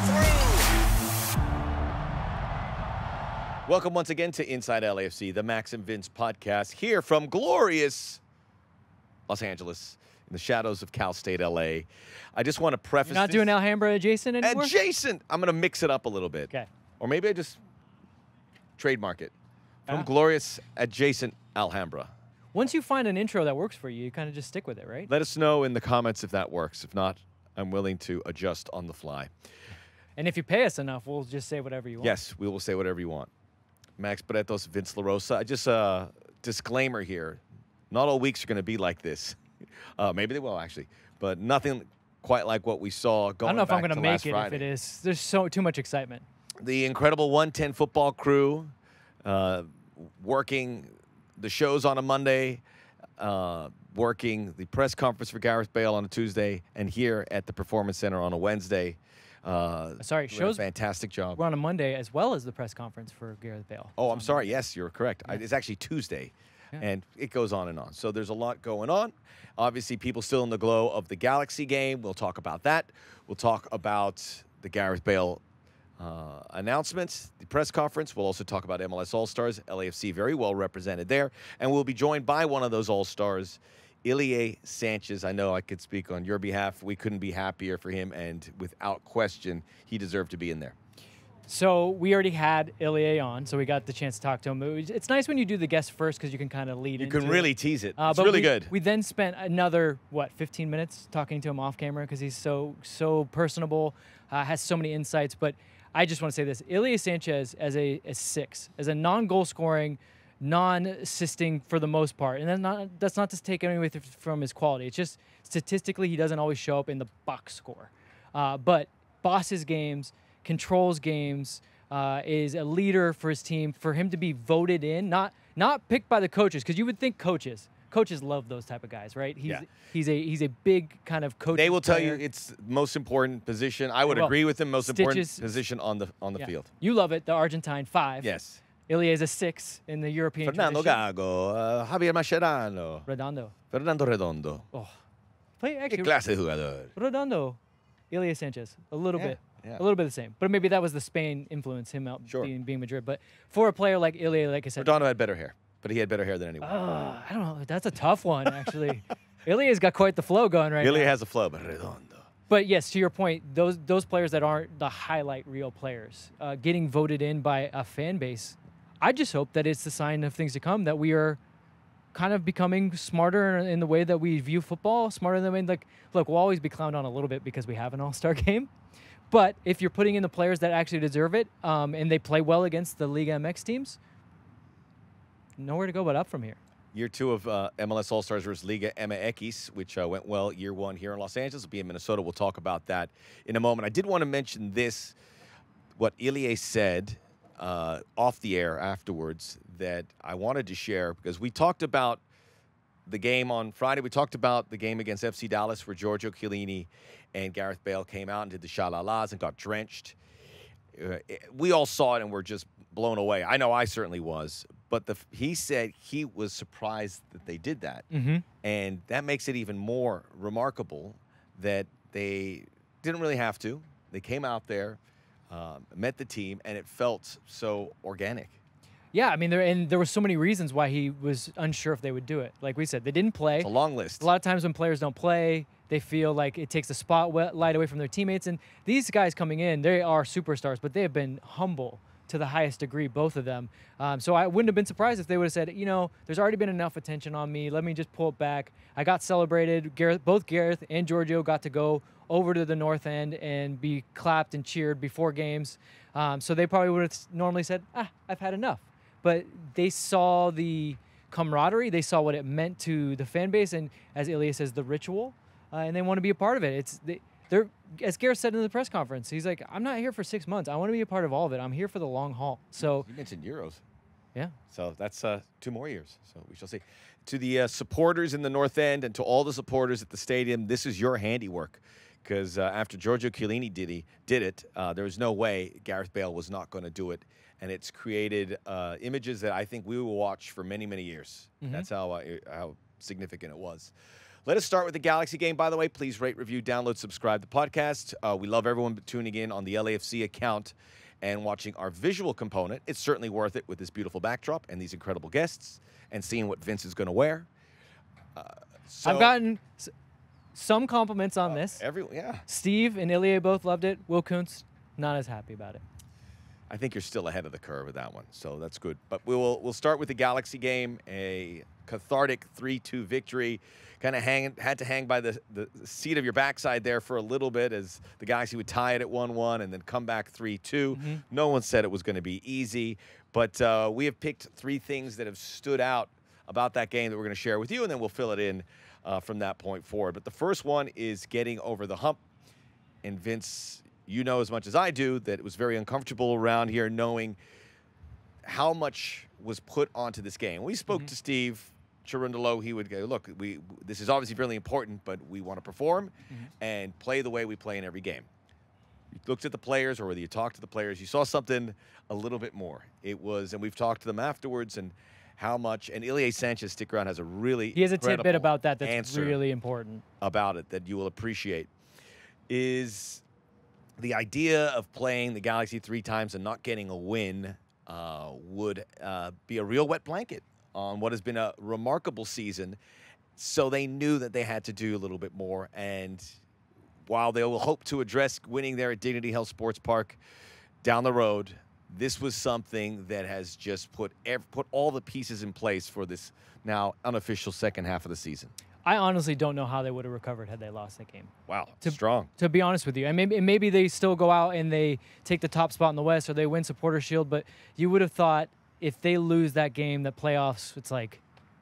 through. Welcome once again to Inside LAFC, the Max and Vince podcast, here from glorious Los Angeles, in the shadows of Cal State, LA. I just want to preface You're not doing Alhambra adjacent anymore? Adjacent! I'm going to mix it up a little bit. Okay. Or maybe I just trademark it. From glorious adjacent Alhambra. Once you find an intro that works for you, you kind of just stick with it, right? Let us know in the comments if that works. If not, I'm willing to adjust on the fly. And if you pay us enough, we'll just say whatever you want. Yes, we will say whatever you want. Max Bretos, Vince LaRosa. I just, disclaimer here. Not all weeks are going to be like this. Maybe they will, actually. But nothing quite like what we saw going I don't know if I'm going to make it if it is. There's too much excitement. The incredible 110 football crew working the shows on a Monday, working the press conference for Gareth Bale on a Tuesday, and here at the Performance Center on a Wednesday. Sorry, shows a fantastic job. We're on a Monday as well as the press conference for Gareth Bale. Oh, I'm sorry. Yes, you're correct. Yeah. It's actually Tuesday, and it goes on and on. So there's a lot going on. Obviously, people still in the glow of the Galaxy game. We'll talk about that. We'll talk about the Gareth Bale announcements, the press conference. We'll also talk about MLS All-Stars. LAFC very well represented there. And we'll be joined by one of those All-Stars, Ilie Sanchez. I know I could speak on your behalf. We couldn't be happier for him, and without question, he deserved to be in there. So we already had Ilie on, so we got the chance to talk to him. It's nice when you do the guest first because you can kind of lead into it. You can really tease it. It's really good. We then spent another, 15 minutes talking to him off camera because he's so personable, has so many insights. But I just want to say this. Ilie Sanchez as a 6, as a non-goal scoring, non-assisting for the most part. And that's not to take anything from his quality. It's just statistically he doesn't always show up in the box score. But bosses games, controls games, is a leader for his team. For him to be voted in, not picked by the coaches, because you would think coaches love those type of guys, right? He's a big kind of coach. They will tell you it's the most important position. I would agree with them. Most important position on the field. You love it. The Argentine 5. Yes. Ilie is a 6 in the European Fernando tradition. Gago, Javier Mascherano. Fernando Redondo. Oh. Actually, ¿Qué clase de jugador? Redondo. Ilie Sanchez. A little bit. Yeah. A little bit the same. But maybe that was the Spain influence, him out being Madrid. But for a player like Ilie, like I said. Redondo had better hair, but he had better hair than anyone. I don't know. That's a tough one, actually. Ilie's got quite the flow going right now. Ilie has a flow, but Redondo. But yes, to your point, those players that aren't the highlight reel players, getting voted in by a fan base, I just hope that it's the sign of things to come, that we are kind of becoming smarter in the way that we view football, smarter in the way, like, look, we'll always be clowned on a little bit because we have an all-star game. But if you're putting in the players that actually deserve it, and they play well against the Liga MX teams, nowhere to go but up from here. Year 2 of MLS All-Stars versus Liga MX, which went well year 1 here in Los Angeles. Will be in Minnesota. We'll talk about that in a moment. I did want to mention this, what Ilie said off the air afterwards, that I wanted to share, because we talked about the game on Friday. We talked about the game against FC Dallas where Giorgio Chiellini and Gareth Bale came out and did the sha-la-las and got drenched. We all saw it and were just blown away. I know I certainly was. But he said he was surprised that they did that. Mm-hmm. And that makes it even more remarkable that they didn't really have to. They came out there, met the team, and it felt so organic. Yeah, I mean, there were so many reasons why he was unsure if they would do it. Like we said, they didn't play. It's a long list. A lot of times when players don't play, they feel like it takes the spotlight away from their teammates. And these guys coming in, they are superstars, but they have been humble to the highest degree, both of them. So I wouldn't have been surprised if they would have said, you know, there's already been enough attention on me. Let me just pull it back. I got celebrated. Both Gareth and Giorgio got to go over to the North End and be clapped and cheered before games. So they probably would have normally said, I've had enough. But they saw the camaraderie. They saw what it meant to the fan base. And as Ilie says, the ritual. And they want to be a part of it. They're, as Gareth said in the press conference, he's like, I'm not here for 6 months. I want to be a part of all of it. I'm here for the long haul. So you mentioned Euros. Yeah. So that's 2 more years. So we shall see. To the supporters in the North End and to all the supporters at the stadium, this is your handiwork. Because after Giorgio Chiellini did it, there was no way Gareth Bale was not going to do it. And it's created images that I think we will watch for many, many years. Mm-hmm. That's how significant it was. Let us start with the Galaxy game, by the way. Please rate, review, download, subscribe to the podcast. We love everyone tuning in on the LAFC account and watching our visual component. It's certainly worth it with this beautiful backdrop and these incredible guests and seeing what Vince is going to wear. I've gotten some compliments on this. Yeah. Steve and Ilie both loved it. Will Kuntz, not as happy about it. I think you're still ahead of the curve with that one, so that's good. But we'll start with the Galaxy game, a cathartic 3-2 victory. Kind of had to hang by the seat of your backside there for a little bit as the Galaxy would tie it at 1-1 and then come back 3-2. No one said it was going to be easy, but we have picked 3 things that have stood out about that game that we're going to share with you, and then we'll fill it in from that point forward. But the first one is getting over the hump. And Vince, you know as much as I do that it was very uncomfortable around here knowing how much was put onto this game. We spoke to Steve Cherundolo. He would go, look, this is obviously really important, but we want to perform and play the way we play in every game. You looked at the players, or whether you talked to the players, you saw something a little bit more. It was, and we've talked to them afterwards, and how much, and Ilie Sanchez, stick around, has a really He has a tidbit about that that's answer really important. About it that you will appreciate is the idea of playing the Galaxy 3 times and not getting a win would be a real wet blanket on what has been a remarkable season. So they knew that they had to do a little bit more. And while they will hope to address winning there at Dignity Health Sports Park down the road, this was something that has just put all the pieces in place for this now unofficial second half of the season. I honestly don't know how they would have recovered had they lost that game. Wow, strong. To be honest with you. And maybe they still go out and they take the top spot in the West or they win Supporter Shield, but you would have thought if they lose that game, the playoffs, it's like,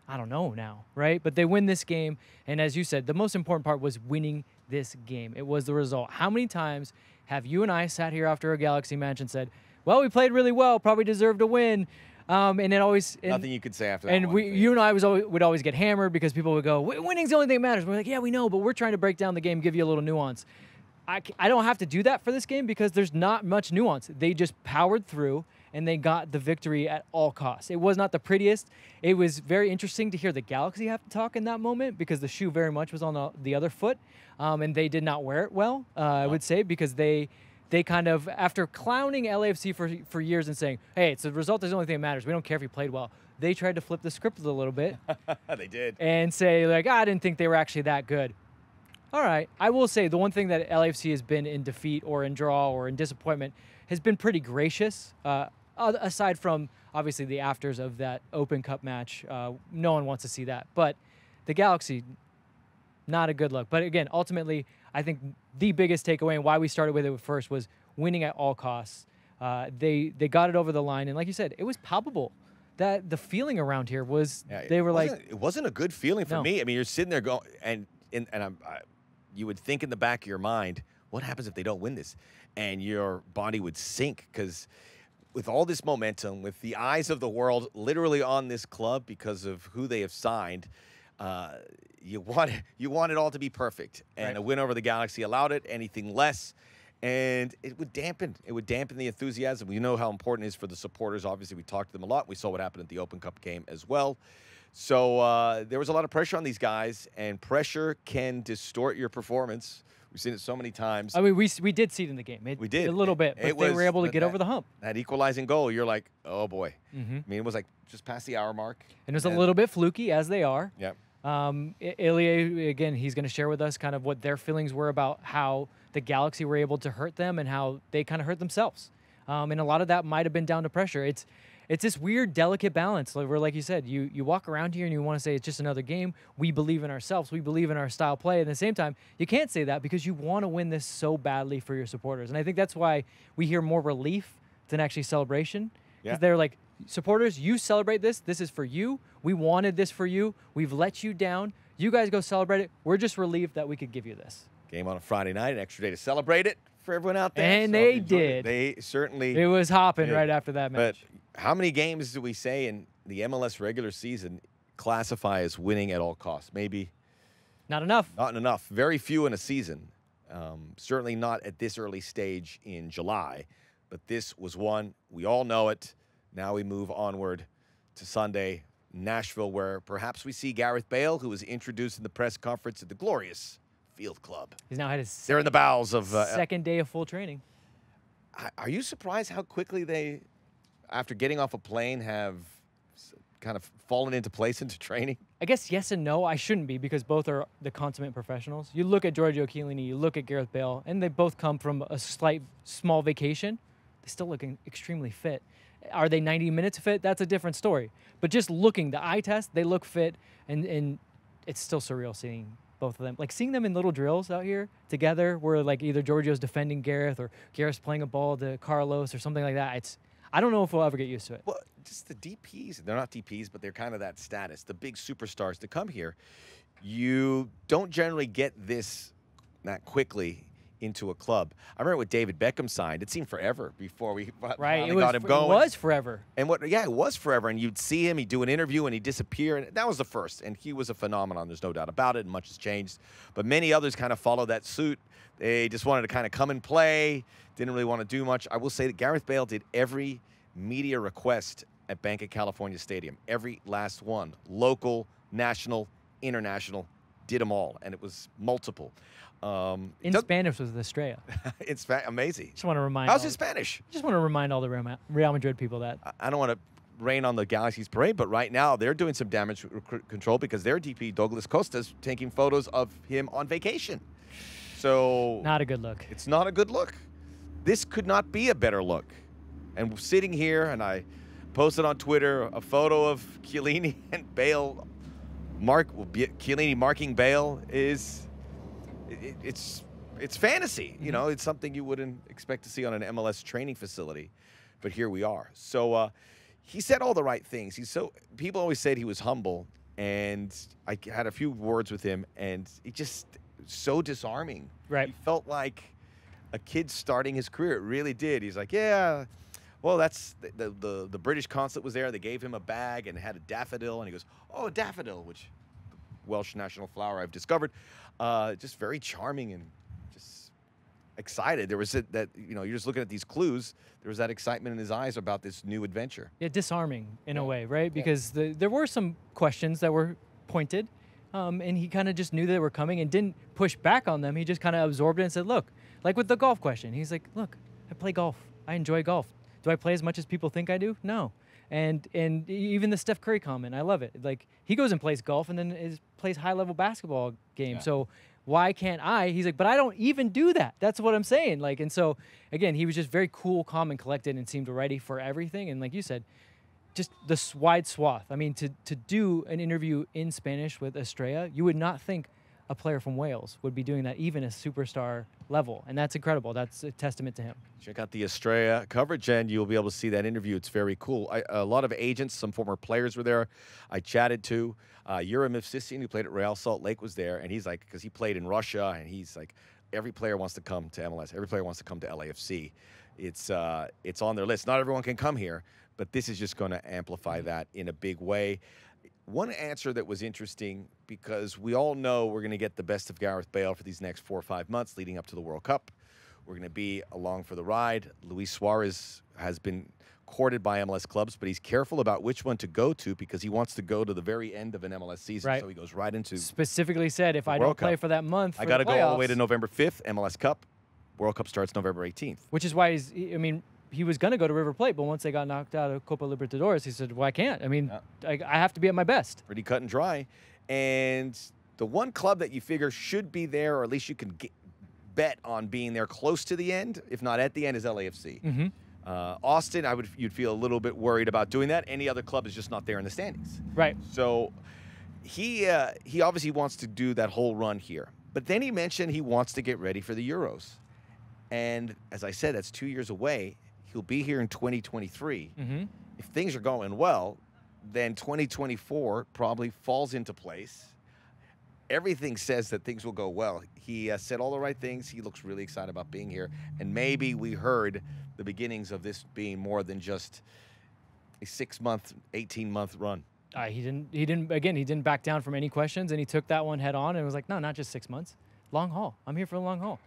I don't know now, right? But they win this game, and as you said, the most important part was winning this game. It was the result. How many times have you and I sat here after a Galaxy match and said, well, we played really well, probably deserved a win. And it always nothing you could say after that. And you and I would always get hammered because people would go, "Winning's the only thing that matters." We're like, "Yeah, we know, but we're trying to break down the game, give you a little nuance." I don't have to do that for this game because there's not much nuance. They just powered through and they got the victory at all costs. It was not the prettiest. It was very interesting to hear the Galaxy have to talk in that moment because the shoe very much was on the other foot, and they did not wear it well. I would say because they kind of, after clowning LAFC for years and saying, hey, it's the result is the only thing that matters. We don't care if you played well. They tried to flip the script a little bit. They did. And say, like, I didn't think they were actually that good. All right. I will say the one thing that LAFC has been in defeat or in draw or in disappointment has been pretty gracious, aside from, obviously, the afters of that Open Cup match. No one wants to see that. But the Galaxy, not a good look. But, again, ultimately, I think the biggest takeaway and why we started with it first was winning at all costs. They got it over the line, and like you said, it was palpable that the feeling around here was they were like it wasn't a good feeling for me. I mean, you're sitting there going you would think in the back of your mind, what happens if they don't win this? And your body would sink because with all this momentum, with the eyes of the world literally on this club because of who they have signed. You want it all to be perfect, and a win over the Galaxy allowed it. Anything less, and it would dampen the enthusiasm. We know how important it is for the supporters. Obviously, we talked to them a lot. We saw what happened at the Open Cup game as well. So there was a lot of pressure on these guys, and pressure can distort your perforurmise. We've seen it so many times. I mean, we did see it in the game. We did a little bit, but they were able to get over the hump. That equalizing goal, you're like, oh boy. I mean, it was like just past the hour mark, and it was a little bit fluky, as they are. Yep. Ilie, again, he's going to share with us kind of what their feelings were about how the Galaxy were able to hurt them and how they kind of hurt themselves. And a lot of that might have been down to pressure. It's this weird, delicate balance where, like you said, you walk around here and you want to say it's just another game. We believe in ourselves. We believe in our style of play. At the same time, you can't say that because you want to win this so badly for your supporters. And I think that's why we hear more relief than actually celebration. Because they're like, supporters, you celebrate this. This is for you. We wanted this for you. We've let you down. You guys go celebrate it. We're just relieved that we could give you this. Game on a Friday night, an extra day to celebrate it for everyone out there. And they did. They certainly It was hopping right after that match. But how many games do we say in the MLS regular season classify as winning at all costs? Maybe not enough. Not enough. Very few in a season. Certainly not at this early stage in July. But this was one. We all know it. Now we move onward to Sunday. Nashville, where perhaps we see Gareth Bale, who was introduced in the press conference at the glorious Field Club. He's now had his They're in the bowels of second day of full training. Are you surprised how quickly they, after getting off a plane, have kind of fallen into place into training? I guess yes and no. I shouldn't be, because both are the consummate professionals. You look at Giorgio Chiellini, you look at Gareth Bale, and they both come from a small vacation. They still look extremely fit. Are they 90 minutes fit? That's a different story. But just looking, the eye test, they look fit, and it's still surreal seeing both of them. Like seeing them in little drills out here together, where like either Giorgio's defending Gareth or Gareth's playing a ball to Carlos or something like that. I don't know if we'll ever get used to it. Well, just the DPs, they're not DPs, but they're kind of that status. The big superstars to come here, you don't generally get that quickly into a club. I remember when David Beckham signed, it seemed forever before we finally got him going. It was forever. And it was forever. And you'd see him, he'd do an interview, and he'd disappear. And that was the first. And he was a phenomenon. There's no doubt about it. And much has changed. But many others kind of followed that suit. They just wanted to kind of come and play, didn't really want to do much. I will say that Gareth Bale did every media request at Bank of California Stadium. Every last one. Local, national, international, did them all. And it was multiple. In Spanish was the Estrella. It's amazing. Just want to remind. How's his Spanish? Just want to remind all the Real Madrid people that. I don't want to rain on the Galaxy's parade, but right now they're doing some damage control because their DP, Douglas Costa's taking photos of him on vacation. So not a good look. It's not a good look. This could not be a better look. And sitting here, and I posted on Twitter a photo of Chiellini and Bale. Chiellini marking Bale is, it's fantasy. You know, it's something you wouldn't expect to see on an MLS training facility, but here we are. So he said all the right things. People always said he was humble, and I had a few words with him, and he just so disarming. Right. He felt like a kid starting his career. It really did. He's like, yeah. Well, that's the British consulate was there. They gave him a bag and had a daffodil, and he goes, "Oh, a daffodil," which Welsh national flower I've discovered. Just very charming and just excited. There was you're just looking at these clues. There was that excitement in his eyes about this new adventure. Yeah, disarming in a way, right? Because there were some questions that were pointed, and he kind of just knew they were coming and didn't push back on them. He just kind of absorbed it and said, "Look," like with the golf question. He's like, "Look, I play golf. I enjoy golf. Do I play as much as people think I do? No." And even the Steph Curry comment, I love it. Like, he goes and plays golf and then plays high-level basketball games. Yeah. So why can't I? He's like, but I don't even do that. That's what I'm saying. Like, and so, again, he was just very cool, calm, and collected and seemed ready for everything. And like you said, just this wide swath. I mean, to do an interview in Spanish with Estrella, you would not think a player from Wales would be doing that, even a superstar level. And that's incredible. That's a testament to him. Check out the Estrella coverage, and you'll be able to see that interview. It's very cool. A lot of agents, some former players were there. I chatted to Yura Mivsisian, who played at Real Salt Lake, was there. And he's like, because he played in Russia, and he's like, every player wants to come to MLS. Every player wants to come to LAFC. It's on their list. Not everyone can come here, but this is just going to amplify that in a big way. One answer that was interesting, because we all know we're going to get the best of Gareth Bale for these next 4 or 5 months leading up to the World Cup. We're going to be along for the ride. Luis Suarez has been courted by MLS clubs, but he's careful about which one to go to because he wants to go to the very end of an MLS season. Right. So he goes right into specifically said, if I don't play for that month, I got to go all the way to November 5th, MLS Cup. World Cup starts November 18th. Which is why he was going to go to River Plate, but once they got knocked out of Copa Libertadores, he said, well, I can't. I mean, I have to be at my best. Pretty cut and dry. And the one club that you figure should be there, or at least you can bet on being there close to the end, if not at the end, is LAFC. Mm-hmm. Austin, you'd feel a little bit worried about doing that. Any other club is just not there in the standings. Right. So he obviously wants to do that whole run here. But then he mentioned he wants to get ready for the Euros. And as I said, that's 2 years away. He'll be here in 2023. Mm-hmm. If things are going well, then 2024 probably falls into place. Everything says that things will go well. He said all the right things. He looks really excited about being here. And maybe we heard the beginnings of this being more than just a 6-month, 18-month run. He didn't back down from any questions, and he took that one head on and was like, no, not just 6 months. Long haul. I'm here for the long haul.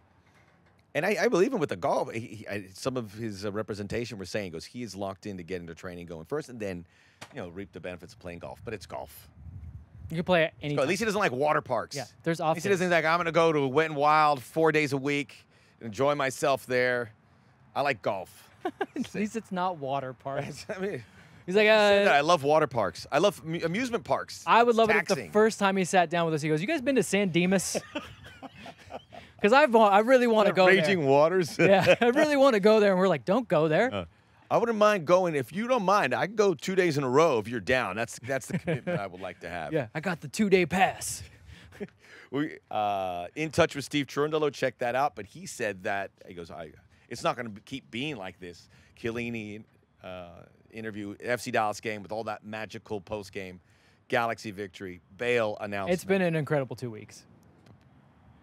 And I believe him with the golf. Some of his representation were saying, he is locked in to get into training going first and then, reap the benefits of playing golf. But it's golf. You can play it anytime. At least he doesn't like water parks. Yeah, there's off. At least he doesn't think, I'm going to go to Wet and Wild 4 days a week, enjoy myself there. I like golf. At least it's not water parks. I mean, he's like, I love water parks. I love amusement parks. I would love it if taxing. the first time he sat down with us, he goes, "You guys been to San Dimas?" Because I really want to go there. Raging waters. Yeah, I really want to go there, and we're like, "Don't go there." I wouldn't mind going. If you don't mind, I can go 2 days in a row if you're down. That's the commitment I would like to have. Yeah, I got the 2-day pass. We in touch with Steve Cherundolo. Check that out. But he said that he goes, it's not going to keep being like this. Chiellini interview, FC Dallas game with all that magical post game, Galaxy victory, Bale announcement. It's been an incredible 2 weeks.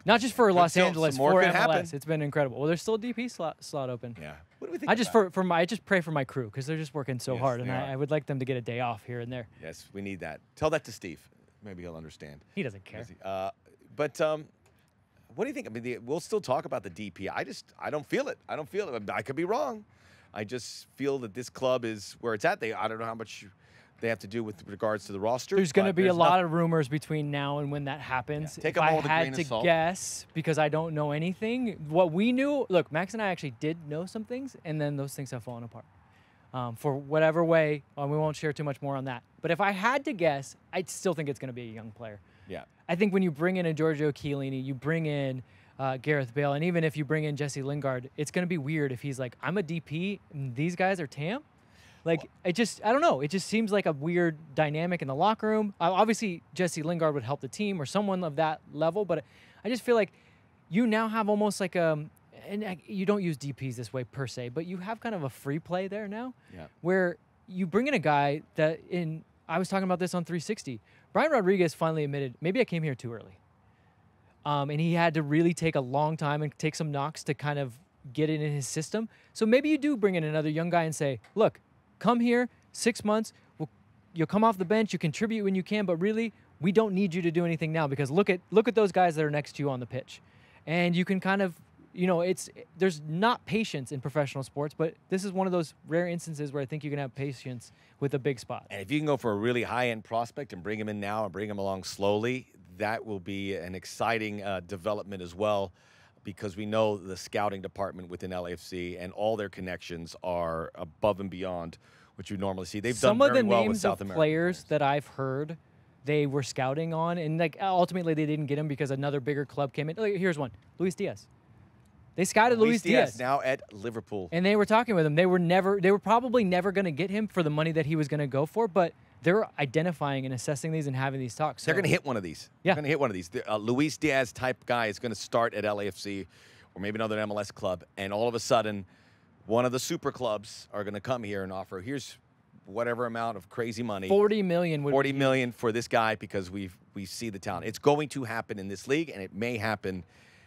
Not just for Los Angeles, for MLS. Happen. It's been incredible. Well, there's still a DP slot open. Yeah. What do we think? I just pray for my crew because they're just working so hard, and I would like them to get a day off here and there. Yes, we need that. Tell that to Steve. Maybe he'll understand. He doesn't care. But what do you think? I mean, we'll still talk about the DP. I don't feel it. I could be wrong. I just feel that this club is where it's at. I don't know how much they have to do with regards to the roster. There's going to be a lot of rumors between now and when that happens. Yeah. Take if them all I with a had grain to of salt. guess, because I don't know anything, what we knew, look, Max and I actually did know some things, and then those things have fallen apart. For whatever way, we won't share too much more on that. But if I had to guess, I still think it's going to be a young player. Yeah. I think when you bring in a Giorgio Chiellini, you bring in Gareth Bale, and even if you bring in Jesse Lingard, it's going to be weird if he's like, I'm a DP, and these guys are TAM. Like, I don't know. It just seems like a weird dynamic in the locker room. Obviously, Jesse Lingard would help the team or someone of that level, but I just feel like you now have almost like and you don't use DPs this way per se, but you have kind of a free play there now where you bring in a guy I was talking about this on 360. Brian Rodriguez finally admitted, maybe I came here too early. And he had to really take a long time and take some knocks to kind of get it in his system. So maybe you do bring in another young guy and say, look, come here, 6 months, you'll come off the bench, you contribute when you can, but really, we don't need you to do anything now because look at those guys that are next to you on the pitch. And you can kind of, there's not patience in professional sports, but this is one of those rare instances where I think you can have patience with a big spot. And if you can go for a really high-end prospect and bring him in now and bring him along slowly, that will be an exciting development as well, because we know the scouting department within LAFC and all their connections are above and beyond what you normally see. They've done very well with South American players. Some of the names of players that I've heard they were scouting on, and like ultimately they didn't get him because another bigger club came in. Like, here's one, Luis Diaz. They scouted Luis Diaz now at Liverpool, and they were talking with him. They were probably never going to get him for the money that he was going to go for, but they're identifying and assessing these and having these talks. So they're going to hit one of these. Yeah. They're going to hit one of these. Luis Diaz type guy is going to start at LAFC or maybe another MLS club, and all of a sudden, one of the super clubs are going to come here and offer, here's whatever amount of crazy money. $40 million would $40 million for this guy because we see the talent. It's going to happen in this league, and it may happen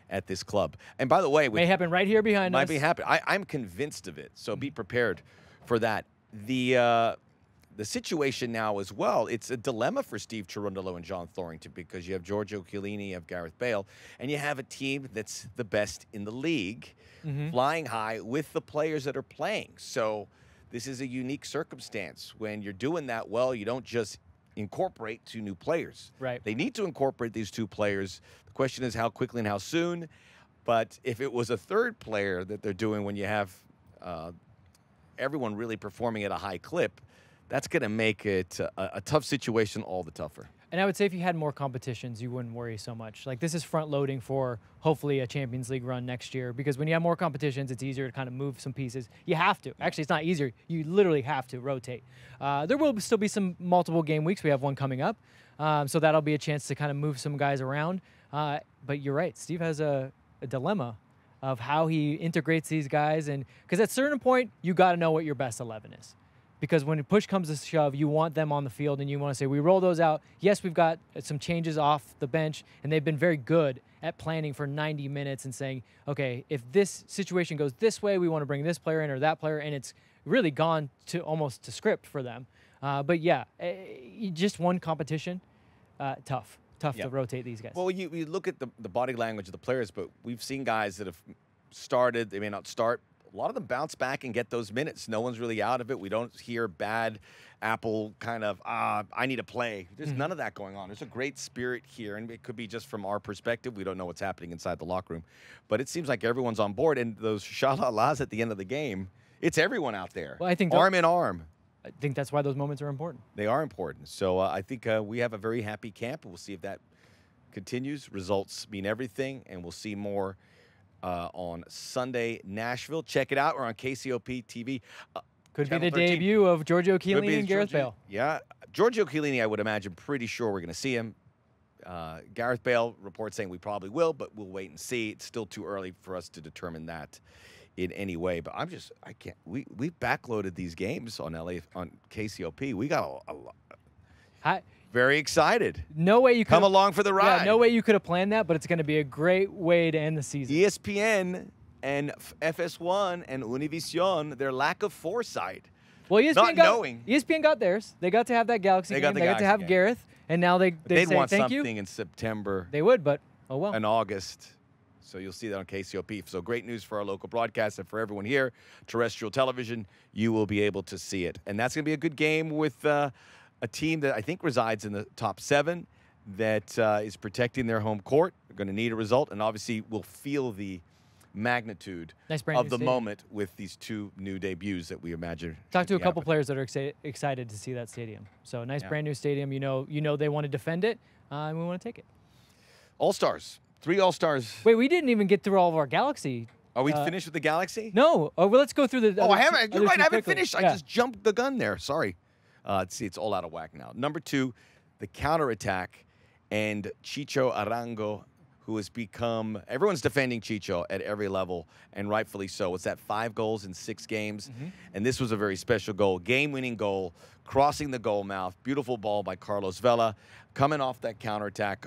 at this club. And by the way, may happen right here behind us. Might be happen. I'm convinced of it. So be prepared for that. The situation now as well, it's a dilemma for Steve Cherundolo and John Thorrington because you have Giorgio Chiellini, you have Gareth Bale, and you have a team that's the best in the league, flying high with the players that are playing. So this is a unique circumstance. When you're doing that well, you don't just incorporate 2 new players. Right. They need to incorporate these 2 players. The question is how quickly and how soon. But if it was a 3rd player that they're doing when you have everyone really performing at a high clip, that's going to make it a tough situation all the tougher. And I would say if you had more competitions, you wouldn't worry so much. Like, this is front-loading for hopefully a Champions League run next year, because when you have more competitions, it's easier to kind of move some pieces. You have to. Actually, it's not easier. You literally have to rotate. There will still be some multiple game weeks. We have one coming up. So that'll be a chance to kind of move some guys around. But you're right. Steve has a dilemma of how he integrates these guys. And because at a certain point, you got to know what your best 11 is. Because when push comes to shove, you want them on the field, and you want to say, we roll those out. Yes, we've got some changes off the bench, and they've been very good at planning for 90 minutes and saying, okay, if this situation goes this way, we want to bring this player in or that player, and it's really gone to almost to script for them. But yeah, just one competition, tough to rotate these guys. Well, you look at the body language of the players, but we've seen guys that have started. They may not start. A lot of them bounce back and get those minutes. No one's really out of it. We don't hear bad apple kind of, I need to play. There's none of that going on. There's a great spirit here, and it could be just from our perspective. We don't know what's happening inside the locker room. But it seems like everyone's on board, and those sha-la-las at the end of the game, it's everyone out there, well, I think arm in arm. I think that's why those moments are important. They are important. So I think we have a very happy camp. We'll see if that continues. Results mean everything, and we'll see more on Sunday, Nashville. Check it out. We're on KCOP TV. Could be Channel the 13. debut of Giorgio Chiellini and Gareth Bale. Yeah. Giorgio Chiellini, I would imagine, pretty sure we're going to see him. Gareth Bale reports saying we probably will, but we'll wait and see. It's still too early for us to determine that in any way. But I can't. We've backloaded these games on KCOP. We got a lot. Very excited. No way you could come along for the ride. Yeah, no way you could have planned that, but it's going to be a great way to end the season. ESPN and FS1 and Univision, their lack of foresight. Well, ESPN ESPN got theirs. They got to have that Galaxy game. They got to have Gareth, and now they They'd say want thank you. something in September. They would, but oh well. In August. So you'll see that on KCOP. So great news for our local broadcast and for everyone here. Terrestrial television, you will be able to see it. And that's going to be a good game with a team that I think resides in the top 7 that is protecting their home court. They're going to need a result, and obviously will feel the magnitude of the moment with these 2 new debuts that we imagine. Talked to a couple players that are excited to see that stadium. So nice brand new stadium. You know they want to defend it, and we want to take it. All-Stars. 3 All-Stars. Wait, we didn't even get through all of our Galaxy. Are we finished with the Galaxy? No. Oh, well, let's go through the. Oh, I haven't. You're right. I haven't finished. Yeah. I just jumped the gun there. Sorry. See, it's all out of whack now. Number 2, the counterattack, and Chicho Arango, who has become, everyone's defending Chicho at every level, and rightfully so. It's that 5 goals in 6 games, and this was a very special goal. Game-winning goal, crossing the goal mouth, beautiful ball by Carlos Vela, coming off that counterattack,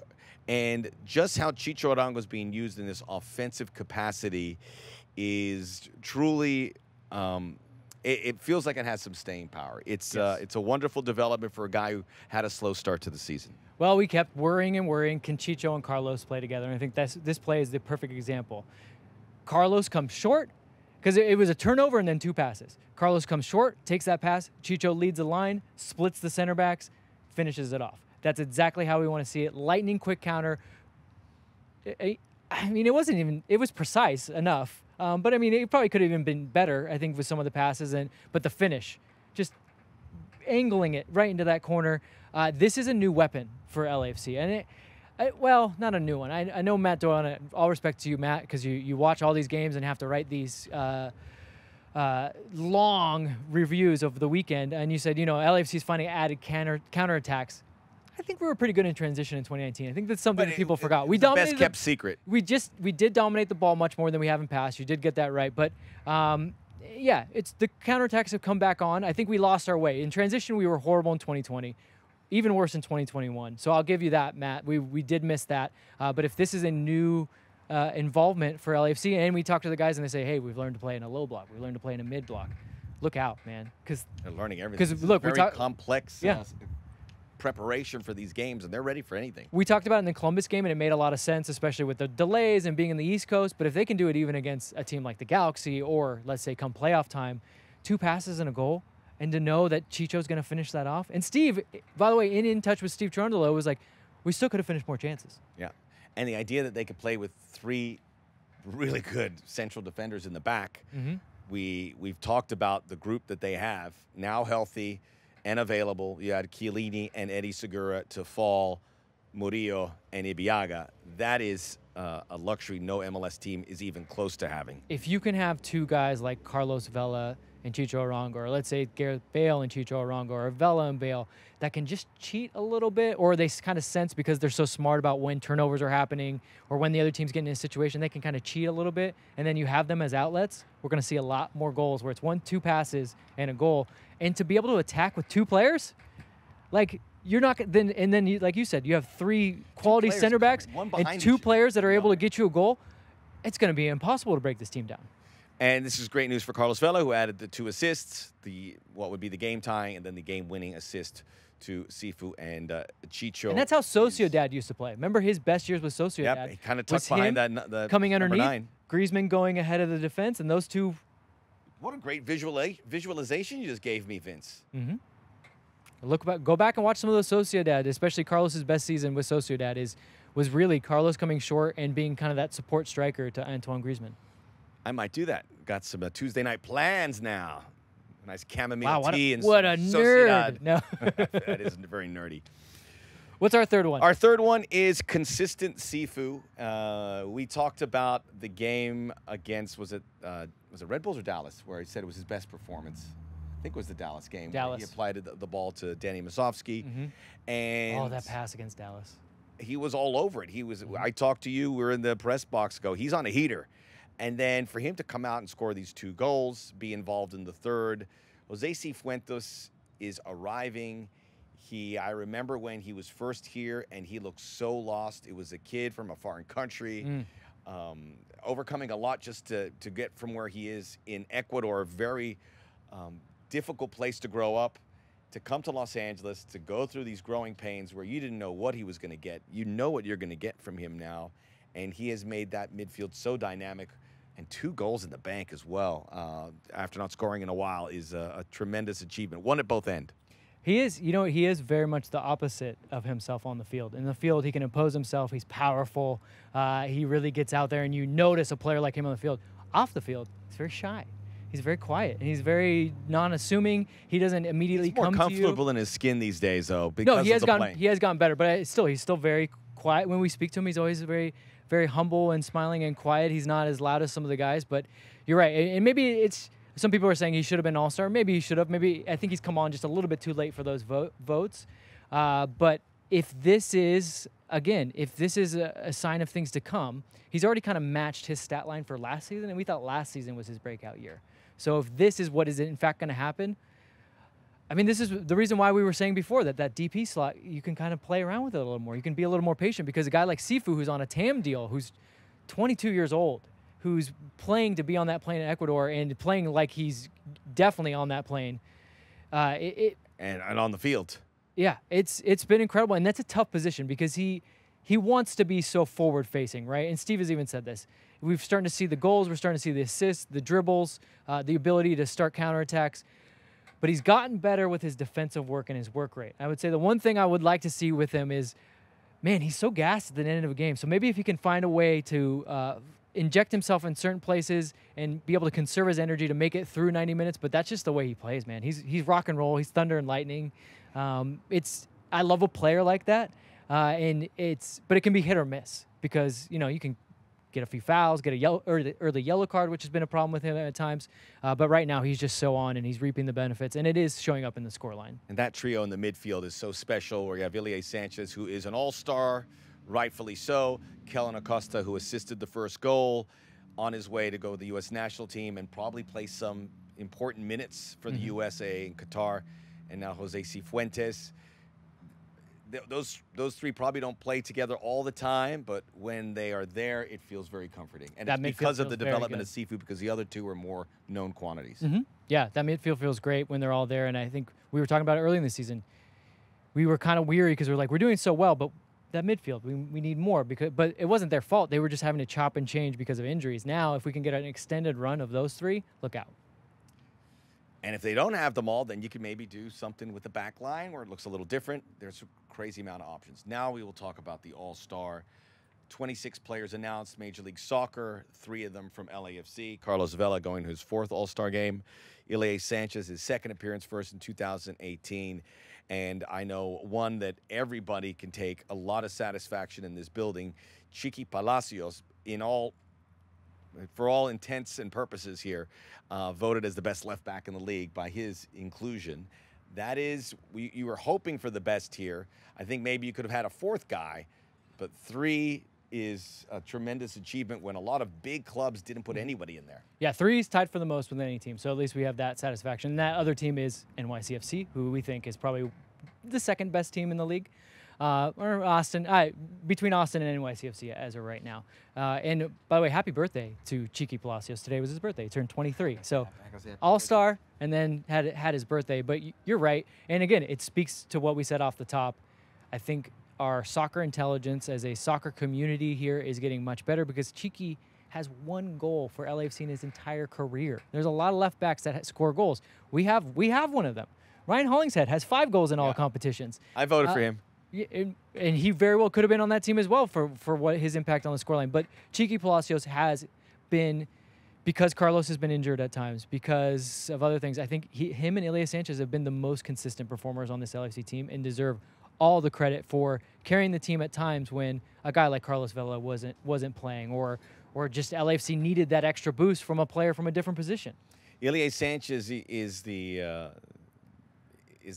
and just how Chicho Arango is being used in this offensive capacity is truly, it feels like it has some staying power. It's a wonderful development for a guy who had a slow start to the season. Well, we kept worrying and worrying. Can Chicho and Carlos play together? And I think this play is the perfect example. Carlos comes short because it was a turnover and then 2 passes. Carlos comes short, takes that pass. Chicho leads the line, splits the center backs, finishes it off. That's exactly how we want to see it. Lightning quick counter. I mean, it was precise enough. But I mean, it probably could have even been better, I think, with some of the passes. But the finish, just angling it right into that corner. This is a new weapon for LAFC. And well, not a new one. I know Matt Doyle, all respect to you, Matt, because you watch all these games and have to write these long reviews of the weekend. And you said, LAFC's finding added counterattacks. I think we were pretty good in transition in 2019. I think that's something that people forgot. We dominated best kept secret. We did dominate the ball much more than we have in past. You did get that right, but yeah, it's the counterattacks have come back on. I think we lost our way in transition. We were horrible in 2020, even worse in 2021. So I'll give you that, Matt. We did miss that, but if this is a new involvement for LAFC, and we talk to the guys and they say, hey, we've learned to play in a low block, we learned to play in a mid block. Look out, man, because they're learning everything. Because look, very we talk complex. Preparation for these games, and they're ready for anything. We talked about it in the Columbus game, and it made a lot of sense, especially with the delays and being in the East Coast. But if they can do it even against a team like the Galaxy, or let's say come playoff time, 2 passes and a goal, and to know that Chicho's going to finish that off. And Steve, by the way, in touch with Steve Cherundolo, was like, we still could have finished more chances. Yeah, and the idea that they could play with 3 really good central defenders in the back. We've talked about the group that they have now healthy and available. You had Chiellini and Eddie Segura to fall, Murillo and Ibiaga. That is a luxury no MLS team is even close to having. If you can have 2 guys like Carlos Vela and Chicho Arango, or let's say Gareth Bale and Chicho Arango, or Vela and Bale, that can just cheat a little bit, or they kind of sense because they're so smart about when turnovers are happening or when the other team's getting in a situation, they can kind of cheat a little bit, and then you have them as outlets, we're going to see a lot more goals where it's 1-2 passes and a goal. And to be able to attack with 2 players, like you're not then, and then you, like you said, you have 3 quality center backs and 2 players that are able to get you a goal. It's going to be impossible to break this team down. And this is great news for Carlos Vela, who added the 2 assists, what would be the game tying, and then the game-winning assist to Sifu and Chicho. And that's how Sociedad used to play. Remember his best years with Sociedad? Yep, he kind of tucked behind that the coming underneath. number 9. Griezmann going ahead of the defense, and those two. What a great visualization you just gave me, Vince. Go back and watch some of those Sociedad, especially Carlos's best season with Sociedad was really Carlos coming short and being kind of that support striker to Antoine Griezmann. I might do that. Got some Tuesday night plans now. Nice chamomile tea and what a Sociedad. nerd! No, that is very nerdy. What's our third one? Our third one is consistent Sifu. We talked about the game against was it Red Bulls or Dallas, where he said it was his best performance. I think it was the Dallas game. Dallas. He applied the ball to Danny Masovsky, and that pass against Dallas. He was all over it. He was. I talked to you. We were in the press box. He's on a heater, and then for him to come out and score these 2 goals, be involved in the third. Jose Cifuentes is arriving. I remember when he was first here, and he looked so lost. It was a kid from a foreign country, overcoming a lot just to get from where he is in Ecuador. Very difficult place to grow up, to come to Los Angeles, to go through these growing pains where you didn't know what he was going to get. You know what you're going to get from him now, and he has made that midfield so dynamic. And 2 goals in the bank as well, after not scoring in a while, is a tremendous achievement. One at both ends. He is very much the opposite of himself on the field. In the field, he can impose himself. He's powerful. He really gets out there, and you notice a player like him on the field. Off the field, he's very shy. He's very quiet, and he's very non-assuming. He doesn't immediately come to you. He's more comfortable in his skin these days, though, because he has of the play. He has gotten better, but he's still very quiet. When we speak to him, he's always very, very humble and smiling and quiet. He's not as loud as some of the guys, but you're right. And maybe it's some people are saying he should have been All-Star. Maybe he should have. Maybe I think he's come on just a little bit too late for those votes. But if this is a sign of things to come, he's already kind of matched his stat line for last season, and we thought last season was his breakout year. So if this is what is in fact going to happen, I mean, this is the reason why we were saying before that DP slot, you can kind of play around with it a little more. You can be a little more patient, because a guy like Sifu, who's on a TAM deal, who's 22 years old, who's playing to be on that plane in Ecuador and playing like he's definitely on that plane. And on the field. Yeah, it's been incredible, and that's a tough position because he wants to be so forward-facing, right? And Steve has even said this. We're starting to see the goals, we're starting to see the assists, the dribbles, the ability to start counterattacks. But he's gotten better with his defensive work and his work rate. I would say the one thing I would like to see with him is, man, he's so gassed at the end of a game. So maybe if he can find a way to inject himself in certain places and be able to conserve his energy to make it through 90 minutes. But that's just the way he plays, man. He's rock and roll. He's thunder and lightning. I love a player like that. But it can be hit or miss because, you can get a few fouls, get a early yellow card, which has been a problem with him at times. But right now, he's just so on, and he's reaping the benefits, and it is showing up in the scoreline. And that trio in the midfield is so special, where you have Ilie Sanchez, who is an all-star, rightfully so. Kellen Acosta, who assisted the first goal, on his way to go to the U.S. national team and probably play some important minutes for the USA in Qatar. And now Jose Cifuentes. Those three probably don't play together all the time, but when they are there, it feels very comforting. And it's because of the development of Sifu, because the other two are more known quantities. Yeah, that midfield feels great when they're all there. And I think we were talking about it early in the season. We were kind of weary because we're like, we're doing so well, but that midfield, we need more. But it wasn't their fault. They were just having to chop and change because of injuries. Now, if we can get an extended run of those three, look out. And if they don't have them all, then you can maybe do something with the back line where it looks a little different. There's a crazy amount of options. Now we will talk about the All-Star. 26 players announced, Major League Soccer, 3 of them from LAFC. Carlos Vela going to his 4th All-Star game. Ilie Sanchez, his 2nd appearance, first in 2018. And I know one that everybody can take a lot of satisfaction in this building, Chiqui Palacios, for all intents and purposes here, voted as the best left back in the league by his inclusion. That is, you were hoping for the best here. I think maybe you could have had a 4th guy, but 3 is a tremendous achievement when a lot of big clubs didn't put anybody in there. Yeah, 3 is tied for the most with any team, so at least we have that satisfaction. And that other team is NYCFC, who we think is probably the 2nd best team in the league. Or Austin, between Austin and NYCFC as of right now. And by the way, happy birthday to Chiqui Palacios. Today was his birthday. He turned 23. So all-star and then had his birthday. But you're right. And again, it speaks to what we said off the top. I think our soccer intelligence as a soccer community here is getting much better because Chiqui has 1 goal for LAFC in his entire career. There's a lot of left backs that score goals. We have one of them. Ryan Hollingshead has 5 goals in all competitions. I voted for him. And he very well could have been on that team as well for what his impact on the scoreline. But Cheeky Palacios has been, because Carlos has been injured at times, because of other things, I think him and Ilie Sanchez have been the most consistent performers on this LAFC team and deserve all the credit for carrying the team at times when a guy like Carlos Vela wasn't playing, or just LAFC needed that extra boost from a player from a different position. Ilie Sanchez is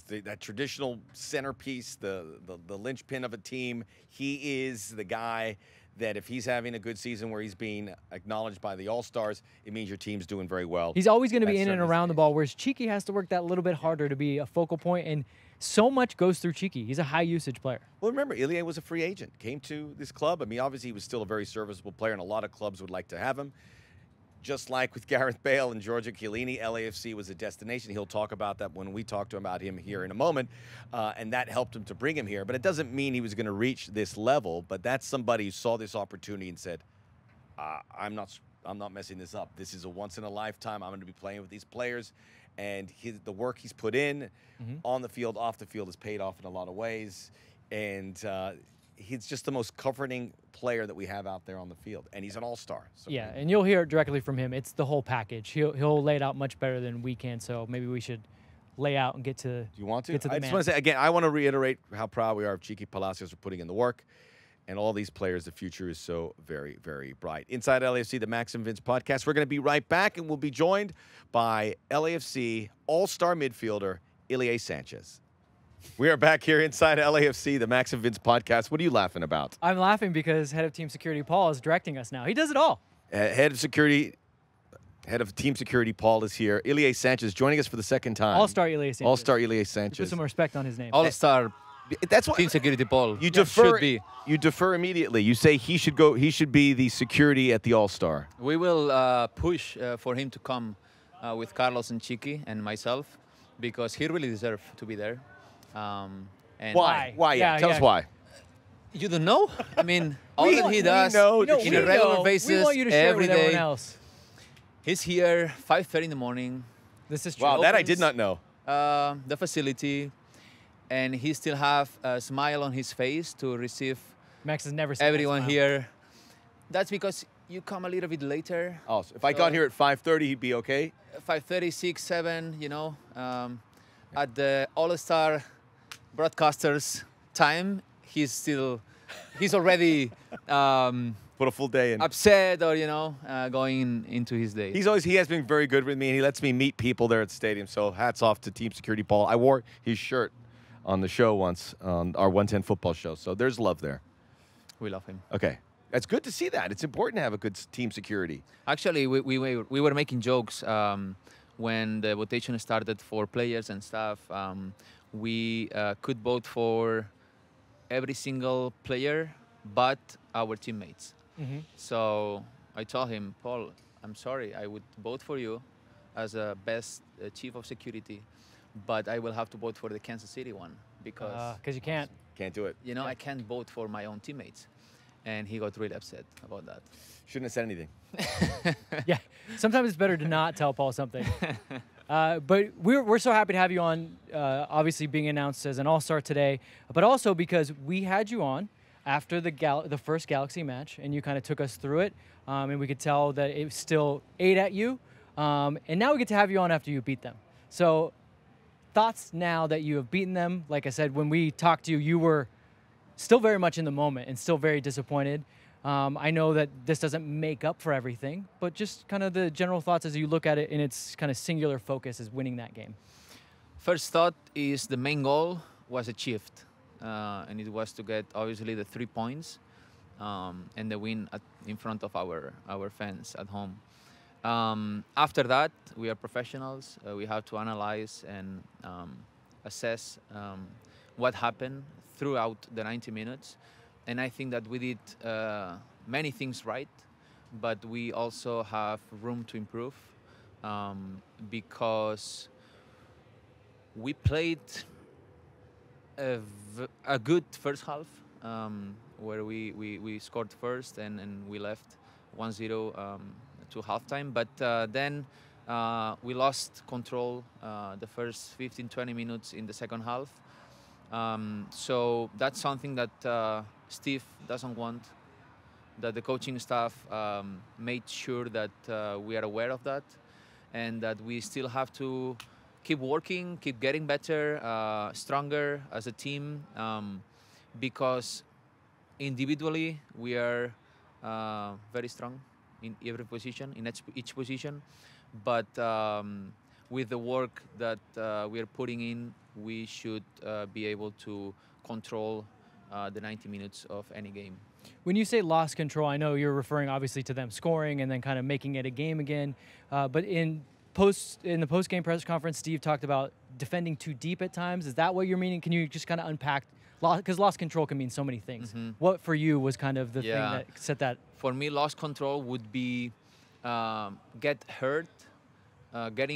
that traditional centerpiece, the linchpin of a team. He is the guy that if he's having a good season where he's being acknowledged by the All-Stars, it means your team's doing very well. He's always going to be in and around the ball, whereas Cheeky has to work that little bit harder to be a focal point, and so much goes through Cheeky. He's a high-usage player. Well, remember, Ilie was a free agent, came to this club. I mean, obviously, he was still a very serviceable player, and a lot of clubs would like to have him. Just like with Gareth Bale and Giorgio Chiellini, LAFC was a destination. He'll talk about that when we talk to him about him here in a moment, and that helped him to bring him here. But it doesn't mean he was going to reach this level, but that's somebody who saw this opportunity and said, I'm not messing this up. This is a once-in-a-lifetime. I'm going to be playing with these players. And the work he's put in on the field, off the field, has paid off in a lot of ways. And he's just the most comforting player that we have out there on the field. And he's an all-star. So yeah, and you'll hear it directly from him. It's the whole package. He'll lay it out much better than we can, so maybe we should lay out and get to. Do you want to? Get to the I just want to say, again, I want to reiterate how proud we are of Cheeky Palacios for putting in the work. And all these players, the future is so very, very bright. Inside LAFC, the Max and Vince podcast. We're going to be right back, and we'll be joined by LAFC all-star midfielder Ilie Sanchez. We are back here inside LAFC, the Max and Vince podcast. What are you laughing about? I'm laughing because head of team security Paul is directing us now. He does it all. Head of team security Paul is here. Ilie Sanchez joining us for the second time. All-star Ilie Sanchez. All-star Ilie Sanchez. Put some respect on his name. All-star. That's what team security Paul. You defer. You defer immediately. You say he should go. He should be the security at the All-Star. We will push for him to come with Carlos and Chiqui and myself, because he really deserves to be there. And why? Why? Yeah. Tell us why. You don't know? I mean, all that he does in a regular basis, we want you to share every with day. Everyone else. He's here 5:30 in the morning. This is true. Wow, that I did not know. The facility. And he still have a smile on his face to receive Max has never seen everyone here. That's because you come a little bit later. Oh, so if I got here at 5:30, he'd be okay? 5:30, 6, 7, you know. At the All-Star broadcasters time, he's already put a full day in. Upset or, you know, going into his day. He has been very good with me, and he lets me meet people there at the stadium. So hats off to Team Security Paul. I wore his shirt on the show once, on our 110 football show. So there's love there. We love him. Okay. That's good to see that. It's important to have a good team security. Actually, we were making jokes when the votation started for players and stuff. We could vote for every single player but our teammates. So I told him, Paul, I'm sorry, I would vote for you as a best chief of security, but I will have to vote for the Kansas City one because you can't do it. You know, I can't vote for my own teammates, and he got really upset about that. Shouldn't have said anything. Yeah, sometimes it's better to not tell Paul something. But we're so happy to have you on. Obviously, being announced as an All-Star today, but also because we had you on after the first Galaxy match, and you kind of took us through it, and we could tell that it still ate at you. And now we get to have you on after you beat them. So, thoughts now that you have beaten them? Like I said, when we talked to you, you were still very much in the moment and still very disappointed. I know that this doesn't make up for everything, but just kind of the general thoughts as you look at it in its kind of singular focus is winning that game. First thought is the main goal was achieved, and it was to get obviously the 3 points and the win in front of our fans at home. After that, we are professionals. We have to analyze and assess what happened throughout the 90 minutes. And I think that we did many things right, but we also have room to improve because we played a good first half where we scored first and we left 1-0 to halftime. But then we lost control the first 15-20 minutes in the second half. So that's something that Steve doesn't want, that the coaching staff made sure that we are aware of that, and that we still have to keep working, keep getting better, stronger as a team, because individually we are very strong in every position, in each position, but with the work that we are putting in, we should be able to control the 90 minutes of any game. When you say lost control, I know you're referring obviously to them scoring and then kind of making it a game again. But in the post-game press conference, Steve talked about defending too deep at times. Is that what you're meaning? Can you just kind of unpack? Because lost control can mean so many things. Mm-hmm. What for you was kind of the thing that set that? For me, lost control would be getting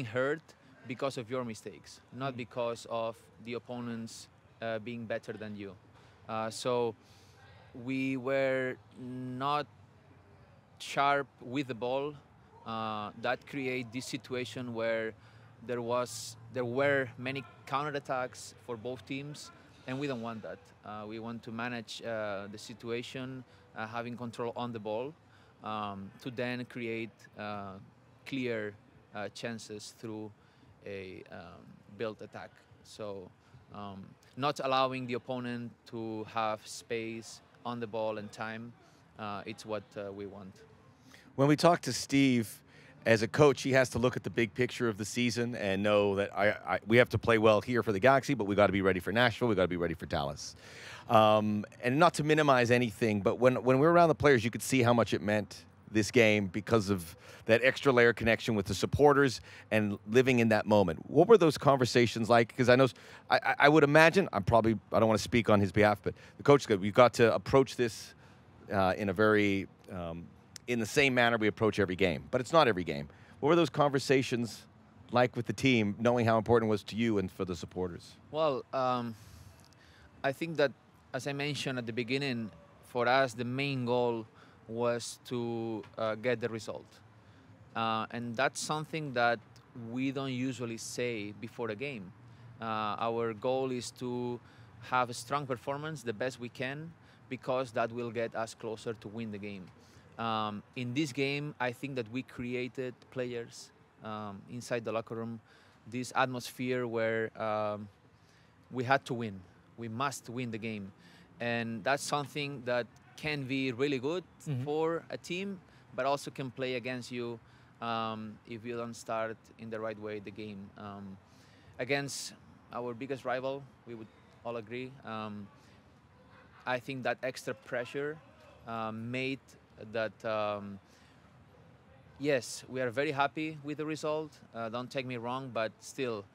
hurt because of your mistakes, not because of the opponents being better than you. So we were not sharp with the ball. That created this situation where there were many counterattacks for both teams, and we don't want that. We want to manage the situation, having control on the ball, to then create clear chances through a built attack. So not allowing the opponent to have space on the ball and time, it's what we want. When we talk to Steve, as a coach, he has to look at the big picture of the season and know that we have to play well here for the Galaxy, but we got to be ready for Nashville, we got to be ready for Dallas. And not to minimize anything, but when we were around the players, you could see how much it meant, this game, because of that extra layer connection with the supporters and living in that moment. What were those conversations like? Because I know, I would imagine, I don't want to speak on his behalf, but the coach said, we've got to approach this in a very, in the same manner we approach every game. But it's not every game. What were those conversations like with the team, knowing how important it was to you and for the supporters? Well, I think that, as I mentioned at the beginning, for us, the main goal was to get the result. And that's something that we don't usually say before a game. Our goal is to have a strong performance, the best we can, because that will get us closer to win the game. In this game, I think that we created players inside the locker room, this atmosphere where we had to win. We must win the game. And that's something that can be really good for a team, but also can play against you if you don't start in the right way the game. Against our biggest rival, we would all agree. I think that extra pressure made that, yes, we are very happy with the result. Don't take me wrong, but still,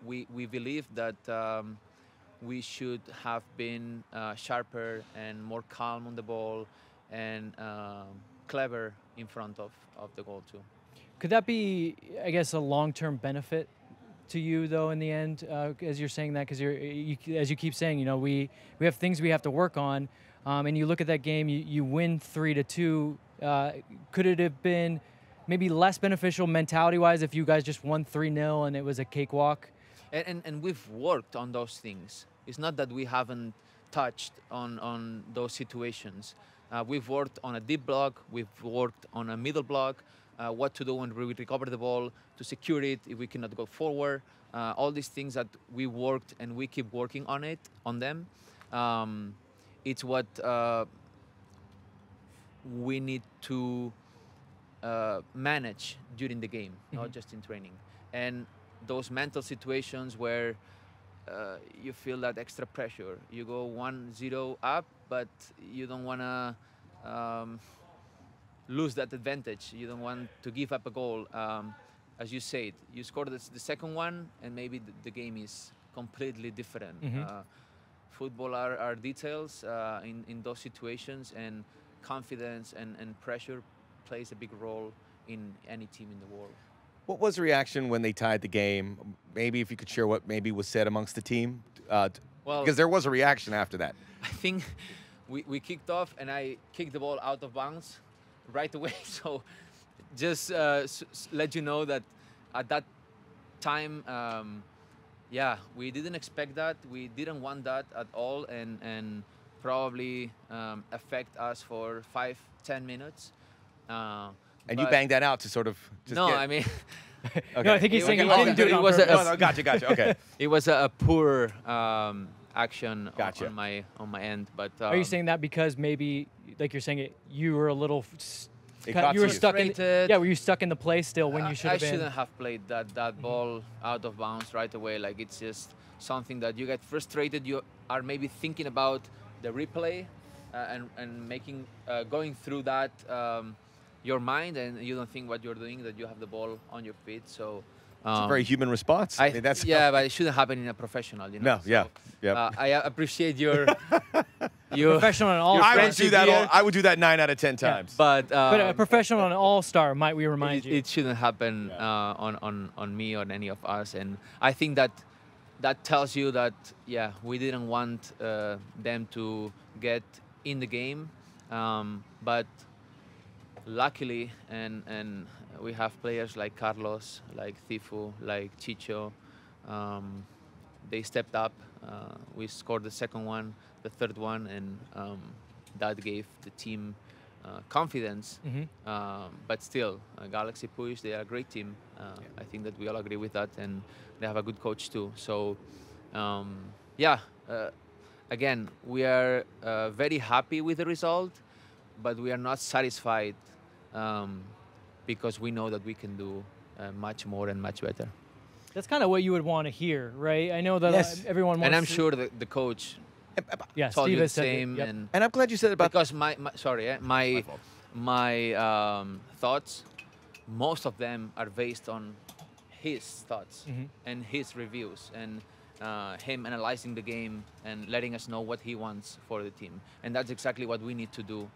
we believe that we should have been sharper and more calm on the ball and clever in front of the goal too. Could that be, I guess, a long-term benefit to you, though, in the end, as you're saying that? Because as you keep saying, you know, we have things we have to work on, and you look at that game, you win 3-2. Could it have been maybe less beneficial mentality-wise if you guys just won 3-0 and it was a cakewalk? And we've worked on those things. It's not that we haven't touched on those situations. We've worked on a deep block. We've worked on a middle block. What to do when we recover the ball, to secure it if we cannot go forward. All these things that we worked and we keep working on them. It's what we need to manage during the game, not just in training. And those mental situations where you feel that extra pressure. You go 1-0 up, but you don't want to lose that advantage. You don't want to give up a goal. As you said, you scored the second one, and maybe the game is completely different. Football are details in those situations, and confidence and pressure plays a big role in any team in the world. What was the reaction when they tied the game? Maybe if you could share what maybe was said amongst the team, well, because there was a reaction after that. I think we kicked off, and I kicked the ball out of bounds, right away. So just let you know that at that time, yeah, we didn't expect that. We didn't want that at all, and probably affect us for 5-10 minutes. And you but banged that out to sort of just no, get. I mean, Okay. No, I think he's saying he was- didn't do it it on was a- purpose. No, gotcha. Okay. it was a poor action Gotcha. on my end. But Are you saying that because maybe, like you're saying it, you were a little, It got you were to you. stuck in, Frustrated. yeah, were you stuck in the play still when you should I have been? shouldn't have played that ball out of bounds right away. Like, it's just something that you get frustrated. You are maybe thinking about the replay and making going through that your mind, and you don't think what you're doing, that you have the ball on your feet. So It's a very human response. I mean, that's yeah, but it shouldn't happen in a professional. You know. No, yeah, yep. I appreciate your your Professional and all. Your I would friendship do that. here. I would do that 9 out of 10 times. but But a professional and all-star, might we remind you? it shouldn't happen on me or any of us, and I think that tells you that we didn't want them to get in the game, but luckily and we have players like Carlos, like Thifu, like Chicho. They stepped up. We scored the second one, the third one, and that gave the team confidence. But still, Galaxy Push, they are a great team. I think that we all agree with that, and they have a good coach too. So, again, we are very happy with the result, but we are not satisfied because we know that we can do much more and much better. That's kind of what you would want to hear, right? I know that Yes. everyone wants And I'm to, sure that the coach yeah, told Steve you the has said it, same. yep. And I'm glad you said about because my fault. thoughts, most of them are based on his thoughts and his reviews and him analyzing the game and letting us know what he wants for the team. And that's exactly what we need to do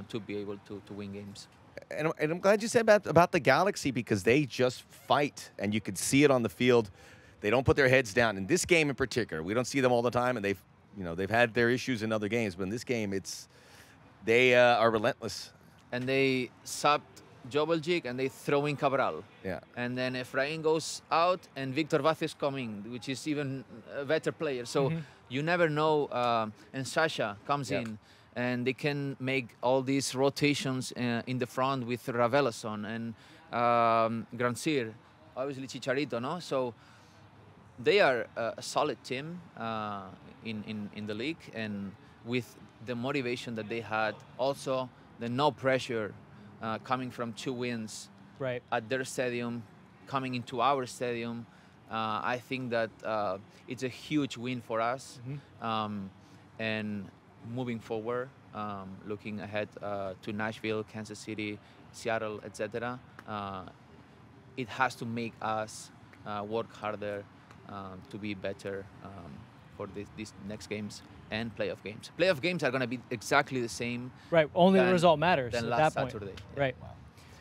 to be able to win games. And I'm glad you said about the Galaxy, because they just fight, and you could see it on the field. They don't put their heads down. In this game in particular, we don't see them all the time, and they've had their issues in other games, but in this game, they are relentless. And they subbed Joveljic and they throw in Cabral. Yeah. And then Efrain goes out and Victor Vázquez coming, which is even a better player. So you never know. And Sasha comes in, and they can make all these rotations in the front with Ravelason and Grancir, obviously Chicharito, no? So they are a solid team in the league, and with the motivation that they had, also the no pressure coming from 2 wins Right. at their stadium, coming into our stadium. I think that it's a huge win for us. And moving forward, looking ahead to Nashville, Kansas City, Seattle, etc., it has to make us work harder to be better for these next games and playoff games. Playoff games are going to be exactly the same Right. Only the than- result matters than at last that point. Saturday. Right.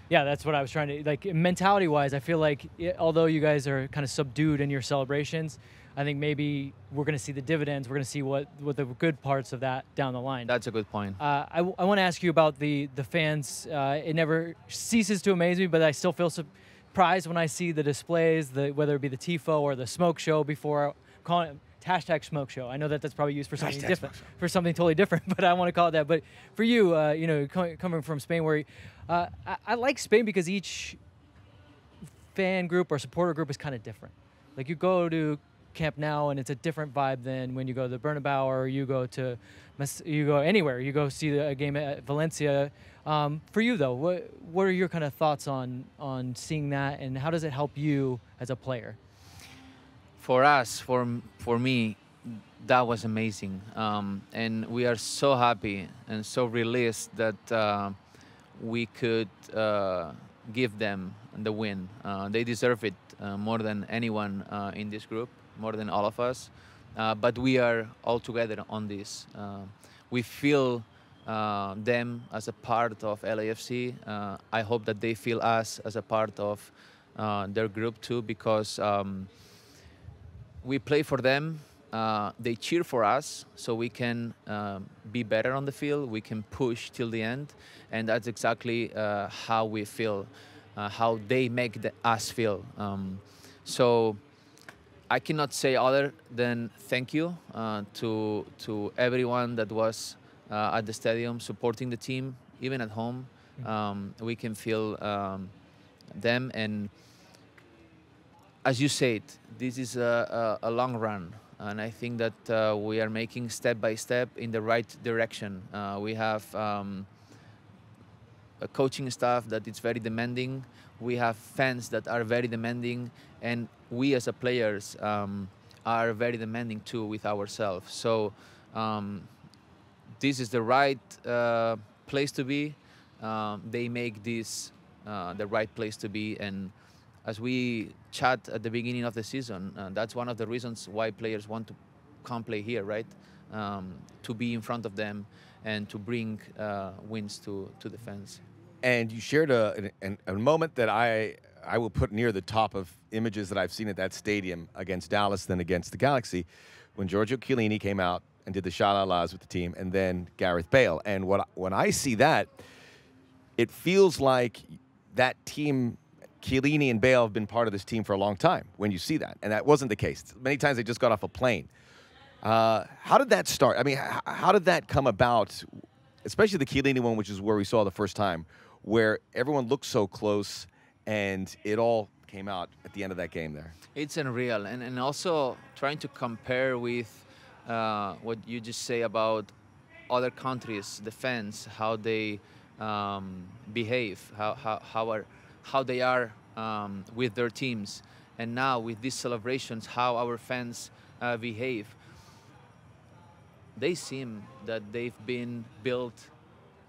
Yeah, that's what I was trying to, like, mentality-wise, I feel like although you guys are kind of subdued in your celebrations, I think maybe we're going to see the dividends. We're going to see what the good parts of that down the line. That's a good point. I want to ask you about the fans. It never ceases to amaze me, but I still feel surprised when I see the displays, whether it be the TIFO or the smoke show before calling it hashtag smoke show. I know that that's probably used for something different, for something totally different, but I want to call it that. But for you, coming from Spain, where I like Spain because each fan group or supporter group is kind of different. Like, you go to Camp Nou and it's a different vibe than when you go to the Bernabeu or you go anywhere. You go see a game at Valencia. For you though, what are your kind of thoughts on seeing that, and how does it help you as a player? For us, for me, that was amazing, and we are so happy and so released that we could give them the win. They deserve it more than anyone in this group, more than all of us. But we are all together on this. We feel them as a part of LAFC. I hope that they feel us as a part of their group too, because we play for them they cheer for us so we can be better on the field, we can push till the end, and that's exactly how we feel, how they make us feel. So I cannot say other than thank you to everyone that was at the stadium supporting the team, even at home. We can feel them, and as you said, this is a long run, and I think that we are making step by step in the right direction. We have a coaching staff that is very demanding. We have fans that are very demanding, and we as a players are very demanding too with ourselves. So this is the right place to be. They make this the right place to be, and as we chat at the beginning of the season, that's one of the reasons why players want to come play here, right? To be in front of them and to bring wins to the fans. And you shared a moment that I will put near the top of images that I've seen at that stadium against Dallas, then against the Galaxy, when Giorgio Chiellini came out and did the Shalalas with the team, and then Gareth Bale. And when I see that, it feels like that team, Chiellini and Bale, have been part of this team for a long time when you see that. And that wasn't the case. Many times they just got off a plane. How did that start? I mean, how did that come about, especially the Chiellini one, which is where we saw the first time, where everyone looked so close and it all came out at the end of that game there? It's unreal. And also trying to compare with what you just say about other countries, the fans, how they behave, how they are with their teams. And now with these celebrations, how our fans behave. They seem that they've been built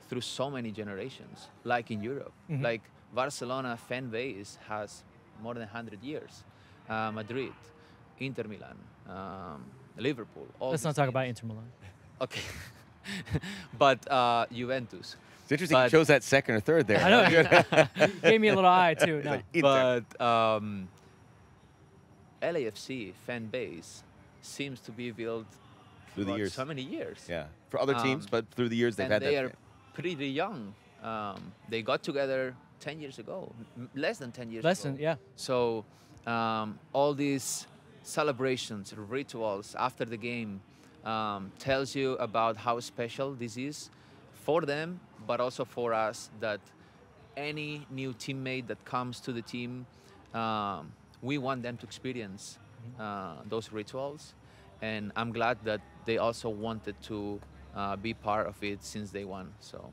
through so many generations, like in Europe. Like Barcelona fan base has more than 100 years. Madrid, Inter Milan, Liverpool. Let's not talk about Inter Milan. Okay. But Juventus. It's interesting you chose that second or third there. I know. Gave me a little eye, too. No. But LAFC fan base seems to be built through the years. So many years. Yeah. For other teams, but through the years they've had that. And they are pretty young. They got together 10 years ago, less than 10 years ago. Yeah. So all these celebrations, rituals after the game tells you about how special this is for them, but also for us, that any new teammate that comes to the team, we want them to experience those rituals. And I'm glad that they also wanted to be part of it since day one. So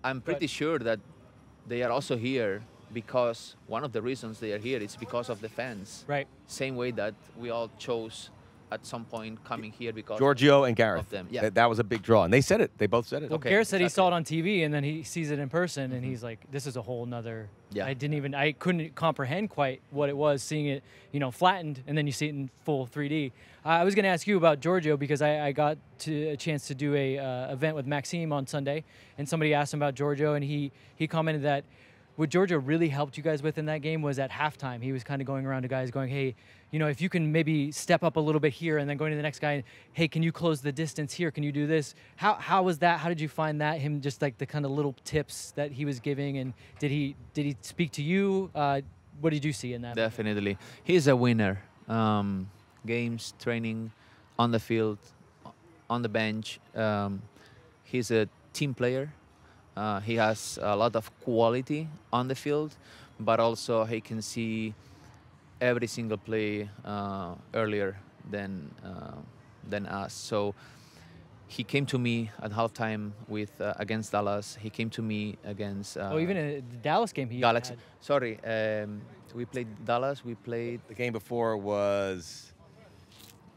I'm pretty sure that they are also here because one of the reasons they are here is because of the fans. Right. Same way that we all chose at some point coming here because Giorgio and Gareth. Of them. Yeah. That was a big draw. And they said it. They both said it. Well, Okay, Gareth said he exactly. saw it on TV, and then he sees it in person, and he's like, "This is a whole nother." Yeah. I couldn't comprehend quite what it was, seeing it, flattened, and then you see it in full 3D. I was going to ask you about Giorgio because I got a chance to do a event with Maxime on Sunday, and somebody asked him about Giorgio, and he commented that what Giorgio really helped you guys with in that game was at halftime. He was kind of going around to guys going, "Hey, if you can maybe step up a little bit here," and then going to the next guy, "Hey, can you close the distance here? Can you do this?" How was that? How did you find that? Him just like the kind of little tips that he was giving, and did he speak to you? What did you see in that? Definitely. He's a winner. Games, training, on the field, on the bench. He's a team player. He has a lot of quality on the field, but also he can see every single play earlier than us. So he came to me at halftime with against Dallas. He came to me against. Even in the Dallas game, he Galaxy. had. Sorry, we played Dallas. We played The game before was,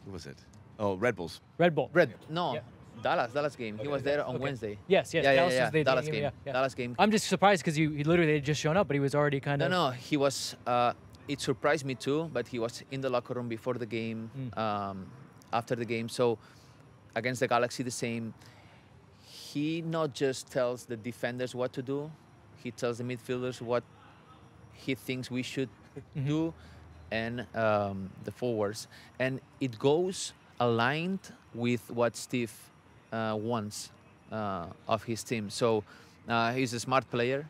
who was it? Oh, Red Bulls. Red Bull. No. Yeah. Dallas game. He was there on Wednesday. Yes, Dallas was the Dallas game. game. Yeah. Dallas game. I'm just surprised because he literally had just shown up, but he was already kind of. No, he was. It surprised me too, but he was in the locker room before the game, after the game. So against the Galaxy, the same. He not just tells the defenders what to do, he tells the midfielders what he thinks we should do, and the forwards, and it goes aligned with what Steve wants of his team. So he's a smart player.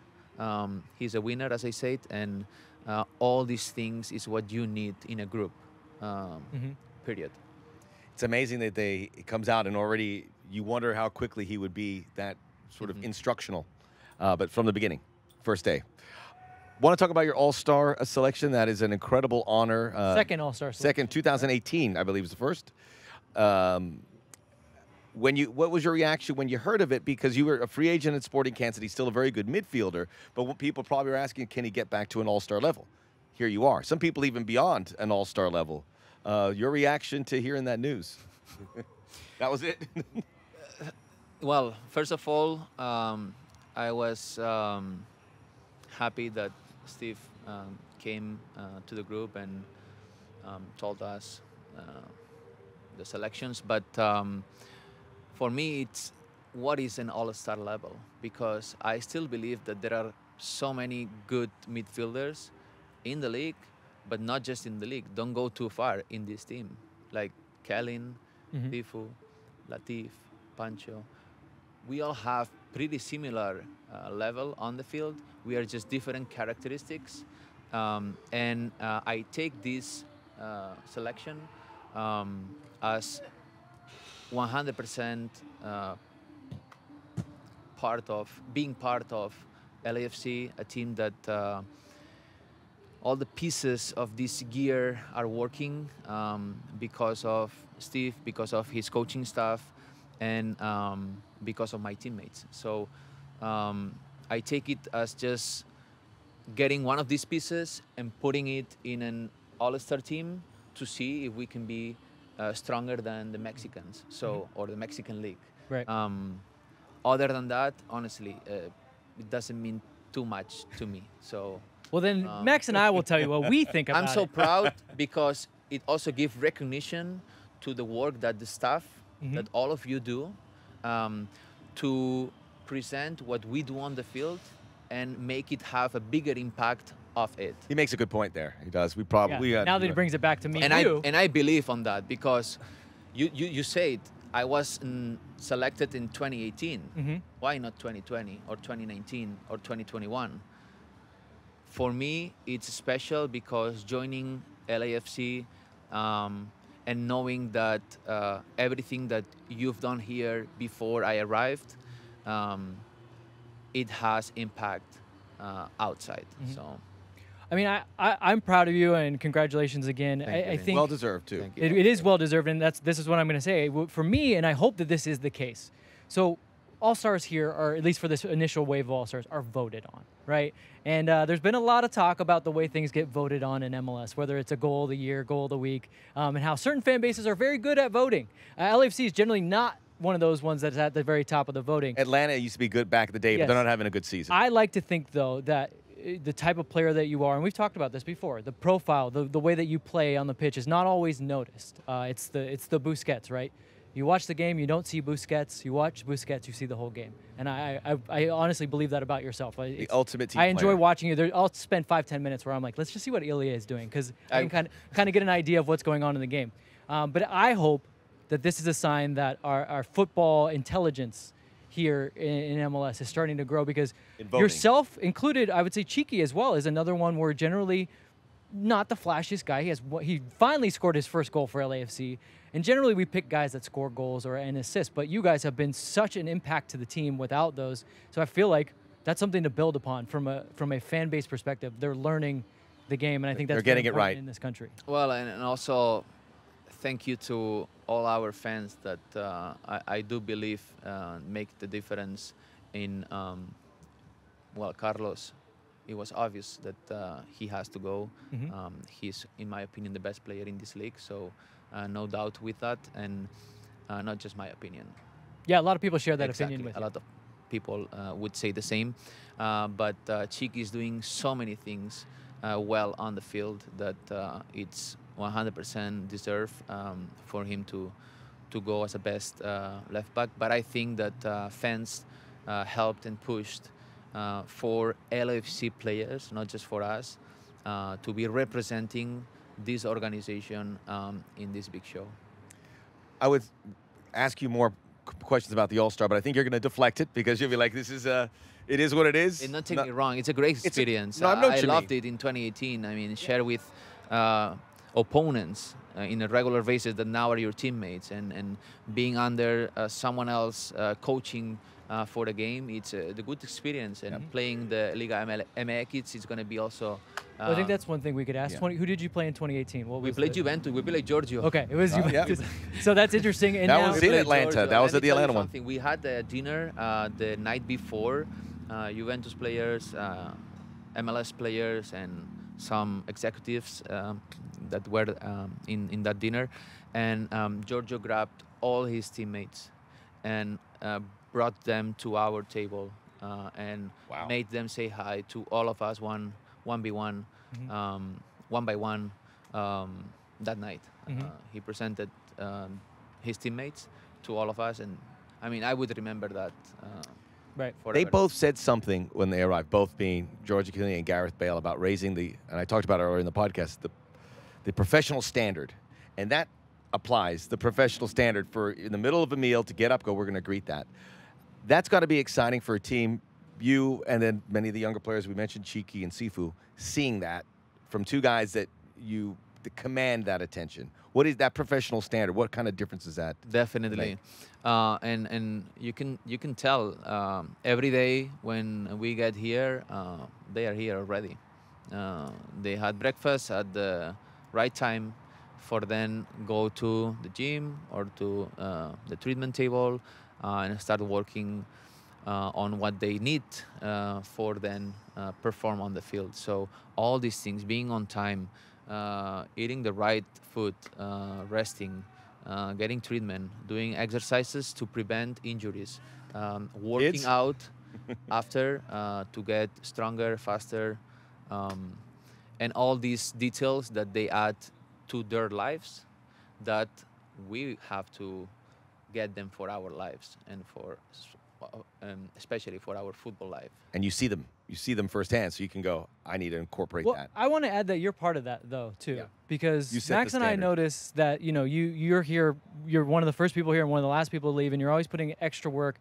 He's a winner, as I said, and all these things is what you need in a group. Period. It's amazing that it comes out and already you wonder how quickly he would be that sort of instructional, but from the beginning, first day. Want to talk about your All-Star selection? That is an incredible honor. Second All-Star selection. Second, 2018, I believe, is the first. What was your reaction when you heard of it? Because you were a free agent at Sporting Kansas City, still a very good midfielder. But what people probably are asking, can he get back to an All-Star level? Here you are. Some people even beyond an All-Star level. Your reaction to hearing that news? That was it? Well, first of all, I was happy that Steve came to the group and told us the selections. But for me, it's what is an all-star level, because I still believe that there are so many good midfielders in the league, but not just in the league. Don't go too far in this team, like Kellen, Tifu, Latif, Pancho. We all have pretty similar level on the field. We are just different characteristics. And I take this selection as 100% being part of LAFC, a team that all the pieces of this gear are working because of Steve, because of his coaching staff, and because of my teammates. So I take it as just getting one of these pieces and putting it in an all-star team to see if we can be stronger than the Mexicans, or the Mexican League. Right. Other than that, honestly, it doesn't mean too much to me. So. Well, then Max and I will tell you what we think about it. I'm so proud because it also gives recognition to the work that the staff, that all of you do, to present what we do on the field and make it have a bigger impact of it. He makes a good point there. He does. We probably now that he brings it back to me and too. I believe on that, because you said I was selected in 2018. Why not 2020 or 2019 or 2021? For me, it's special because joining LAFC and knowing that everything that you've done here before I arrived, it has impact outside. So, I mean, I'm proud of you, and congratulations again. I think well deserved too. Thank you. it is well deserved, and this is what I'm going to say for me, and I hope that this is the case. So, All-Stars here, or at least for this initial wave of All-Stars, are voted on, right? And there's been a lot of talk about the way things get voted on in MLS, whether it's a goal of the year, goal of the week, and how certain fan bases are very good at voting. LAFC is generally not one of those ones that's at the very top of the voting. Atlanta used to be good back in the day, but Yes. they're not having a good season. I like to think, though, that the type of player that you are, and we've talked about this before, the profile, the way that you play on the pitch is not always noticed. It's the Busquets, right? You watch the game, you don't see Busquets. You watch Busquets, you see the whole game. And I honestly believe that about yourself. The ultimate team I enjoy player. watching you. I'll spend 5-10 minutes where I'm like, let's just see what Ilie is doing, because I can kind of get an idea of what's going on in the game. But I hope that this is a sign that our football intelligence here in MLS is starting to grow, because yourself included, I would say Cheeky as well is another one where generally not the flashiest guy. He finally scored his first goal for LAFC. And generally we pick guys that score goals or an assist, but you guys have been such an impact to the team without those. So I feel like that's something to build upon from a fan base perspective. They're learning the game, and I think that's They're getting it very important right in this country. well, and also thank you to all our fans that I do believe make the difference in, well, Carlos. It was obvious that he has to go. He's, in my opinion, the best player in this league. So no doubt with that, and not just my opinion. Yeah, a lot of people share that Exactly. opinion with A you. lot of people would say the same. But Cheek is doing so many things well on the field that it's 100% deserved for him to go as a best left back. But I think that fans helped and pushed for LAFC players, not just for us, to be representing this organization in this big show. I would ask you more questions about the All-Star, but I think you're going to deflect it because you'll be like, "This is it is what it is." And not take me wrong, it's a great experience. No, I know what I you loved mean. it in 2018. I mean, share with opponents in a regular basis that now are your teammates, and being under someone else coaching for the game, it's the good experience. And playing the Liga MX, it's going to be also. Well, I think that's one thing we could ask. Yeah. Who did you play in 2018? What We was played the- Juventus. We played Giorgio. Okay, it was Oh, yeah. Juventus. So that's interesting. And That now, was We in played Atlanta. Giorgio. That was Let at me the tell you Atlanta one. something. We had a dinner the night before. Juventus players, MLS players, and some executives that were in that dinner. And Giorgio grabbed all his teammates and brought them to our table and Wow. made them say hi to all of us one by one that night. He presented his teammates to all of us, and I mean, I would remember that. right. They Forever. both said something when they arrived, both being George Ilie and Gareth Bale, about raising and I talked about it earlier in the podcast, the professional standard. And that applies, the professional standard for in the middle of a meal to get up, go, we're going to greet that. That's got to be exciting for a team, you and then many of the younger players, we mentioned Chiki and Sifu, seeing that from two guys that command that attention. What is that professional standard? What kind of difference is that? Definitely, and you can tell every day when we get here, they are here already. They had breakfast at the right time, for then go to the gym or to the treatment table and start working on what they need for then perform on the field. So all these things, being on time, eating the right food, resting, getting treatment, doing exercises to prevent injuries, working Kids? out after to get stronger, faster, and all these details that they add to their lives that we have to get them for our lives and for especially for our football life. And you see them firsthand, so you can go, I need to incorporate Well, that. I want to add that you're part of that though too, Yeah. because You set Max the and I standard. noticed that you're here, you're one of the first people here and one of the last people to leave, and you're always putting extra work.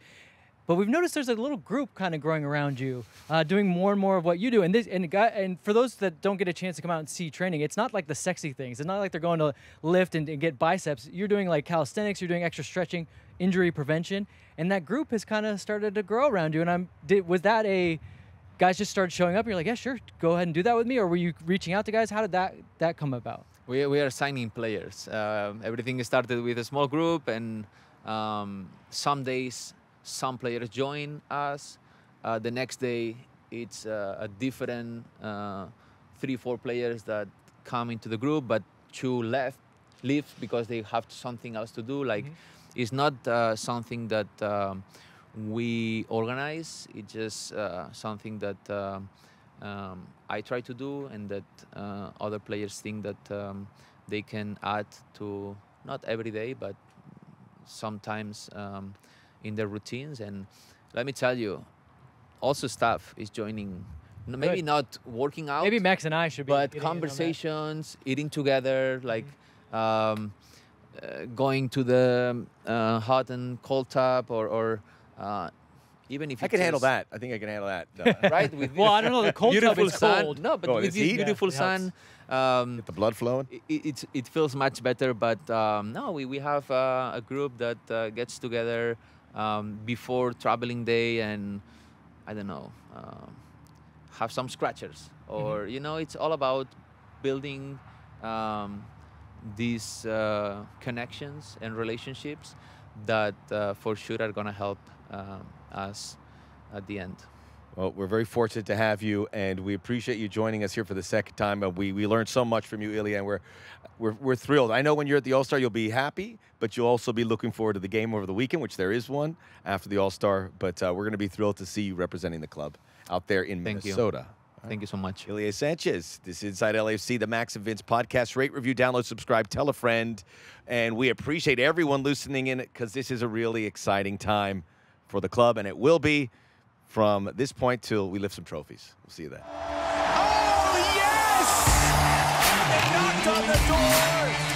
But we've noticed there's a little group kind of growing around you, doing more and more of what you do. And for those that don't get a chance to come out and see training, it's not like the sexy things. It's not like they're going to lift and get biceps. You're doing like calisthenics. You're doing extra stretching, injury prevention, and that group has kind of started to grow around you. And was that a guys just started showing up? And you're like, yeah, sure, go ahead and do that with me, or were you reaching out to guys? How did that come about? We are signing players. Everything started with a small group, and some days some players join us. The next day it's a different 3-4 players that come into the group, but 2 leave because they have something else to do. Like it's not something that we organize. It's just something that I try to do, and that other players think that they can add to, not every day, but sometimes in their routines. And let me tell you, also staff is joining. Maybe Good. not working out, Maybe Max and I should be. but getting in on that. conversations, eating together, like going to the hot and cold tub, or even if I it's can handle just- that. I think I can handle that. right? With Well, I don't know. The cold tub beautiful is sun. cold. No, but Oh, with it's this heat? beautiful Yeah, it sun, Get the blood flowing. it feels much better. But no, we have a group that gets together before traveling day, and I don't know, have some scratchers, or it's all about building these connections and relationships that for sure are gonna help us at the end. Well, we're very fortunate to have you, and we appreciate you joining us here for the second time. We learned so much from you, Ilie, and we're thrilled. I know when you're at the All-Star, you'll be happy, but you'll also be looking forward to the game over the weekend, which there is one after the All-Star. But we're going to be thrilled to see you representing the club out there in Thank you. Minnesota. Thank you so much. Ilie Sanchez, this is Inside LAFC, the Max and Vince podcast. Rate, review, download, subscribe, tell a friend. And we appreciate everyone listening in, because this is a really exciting time for the club, and it will be from this point till we lift some trophies. We'll see you then. Oh, yes! knocked on the door.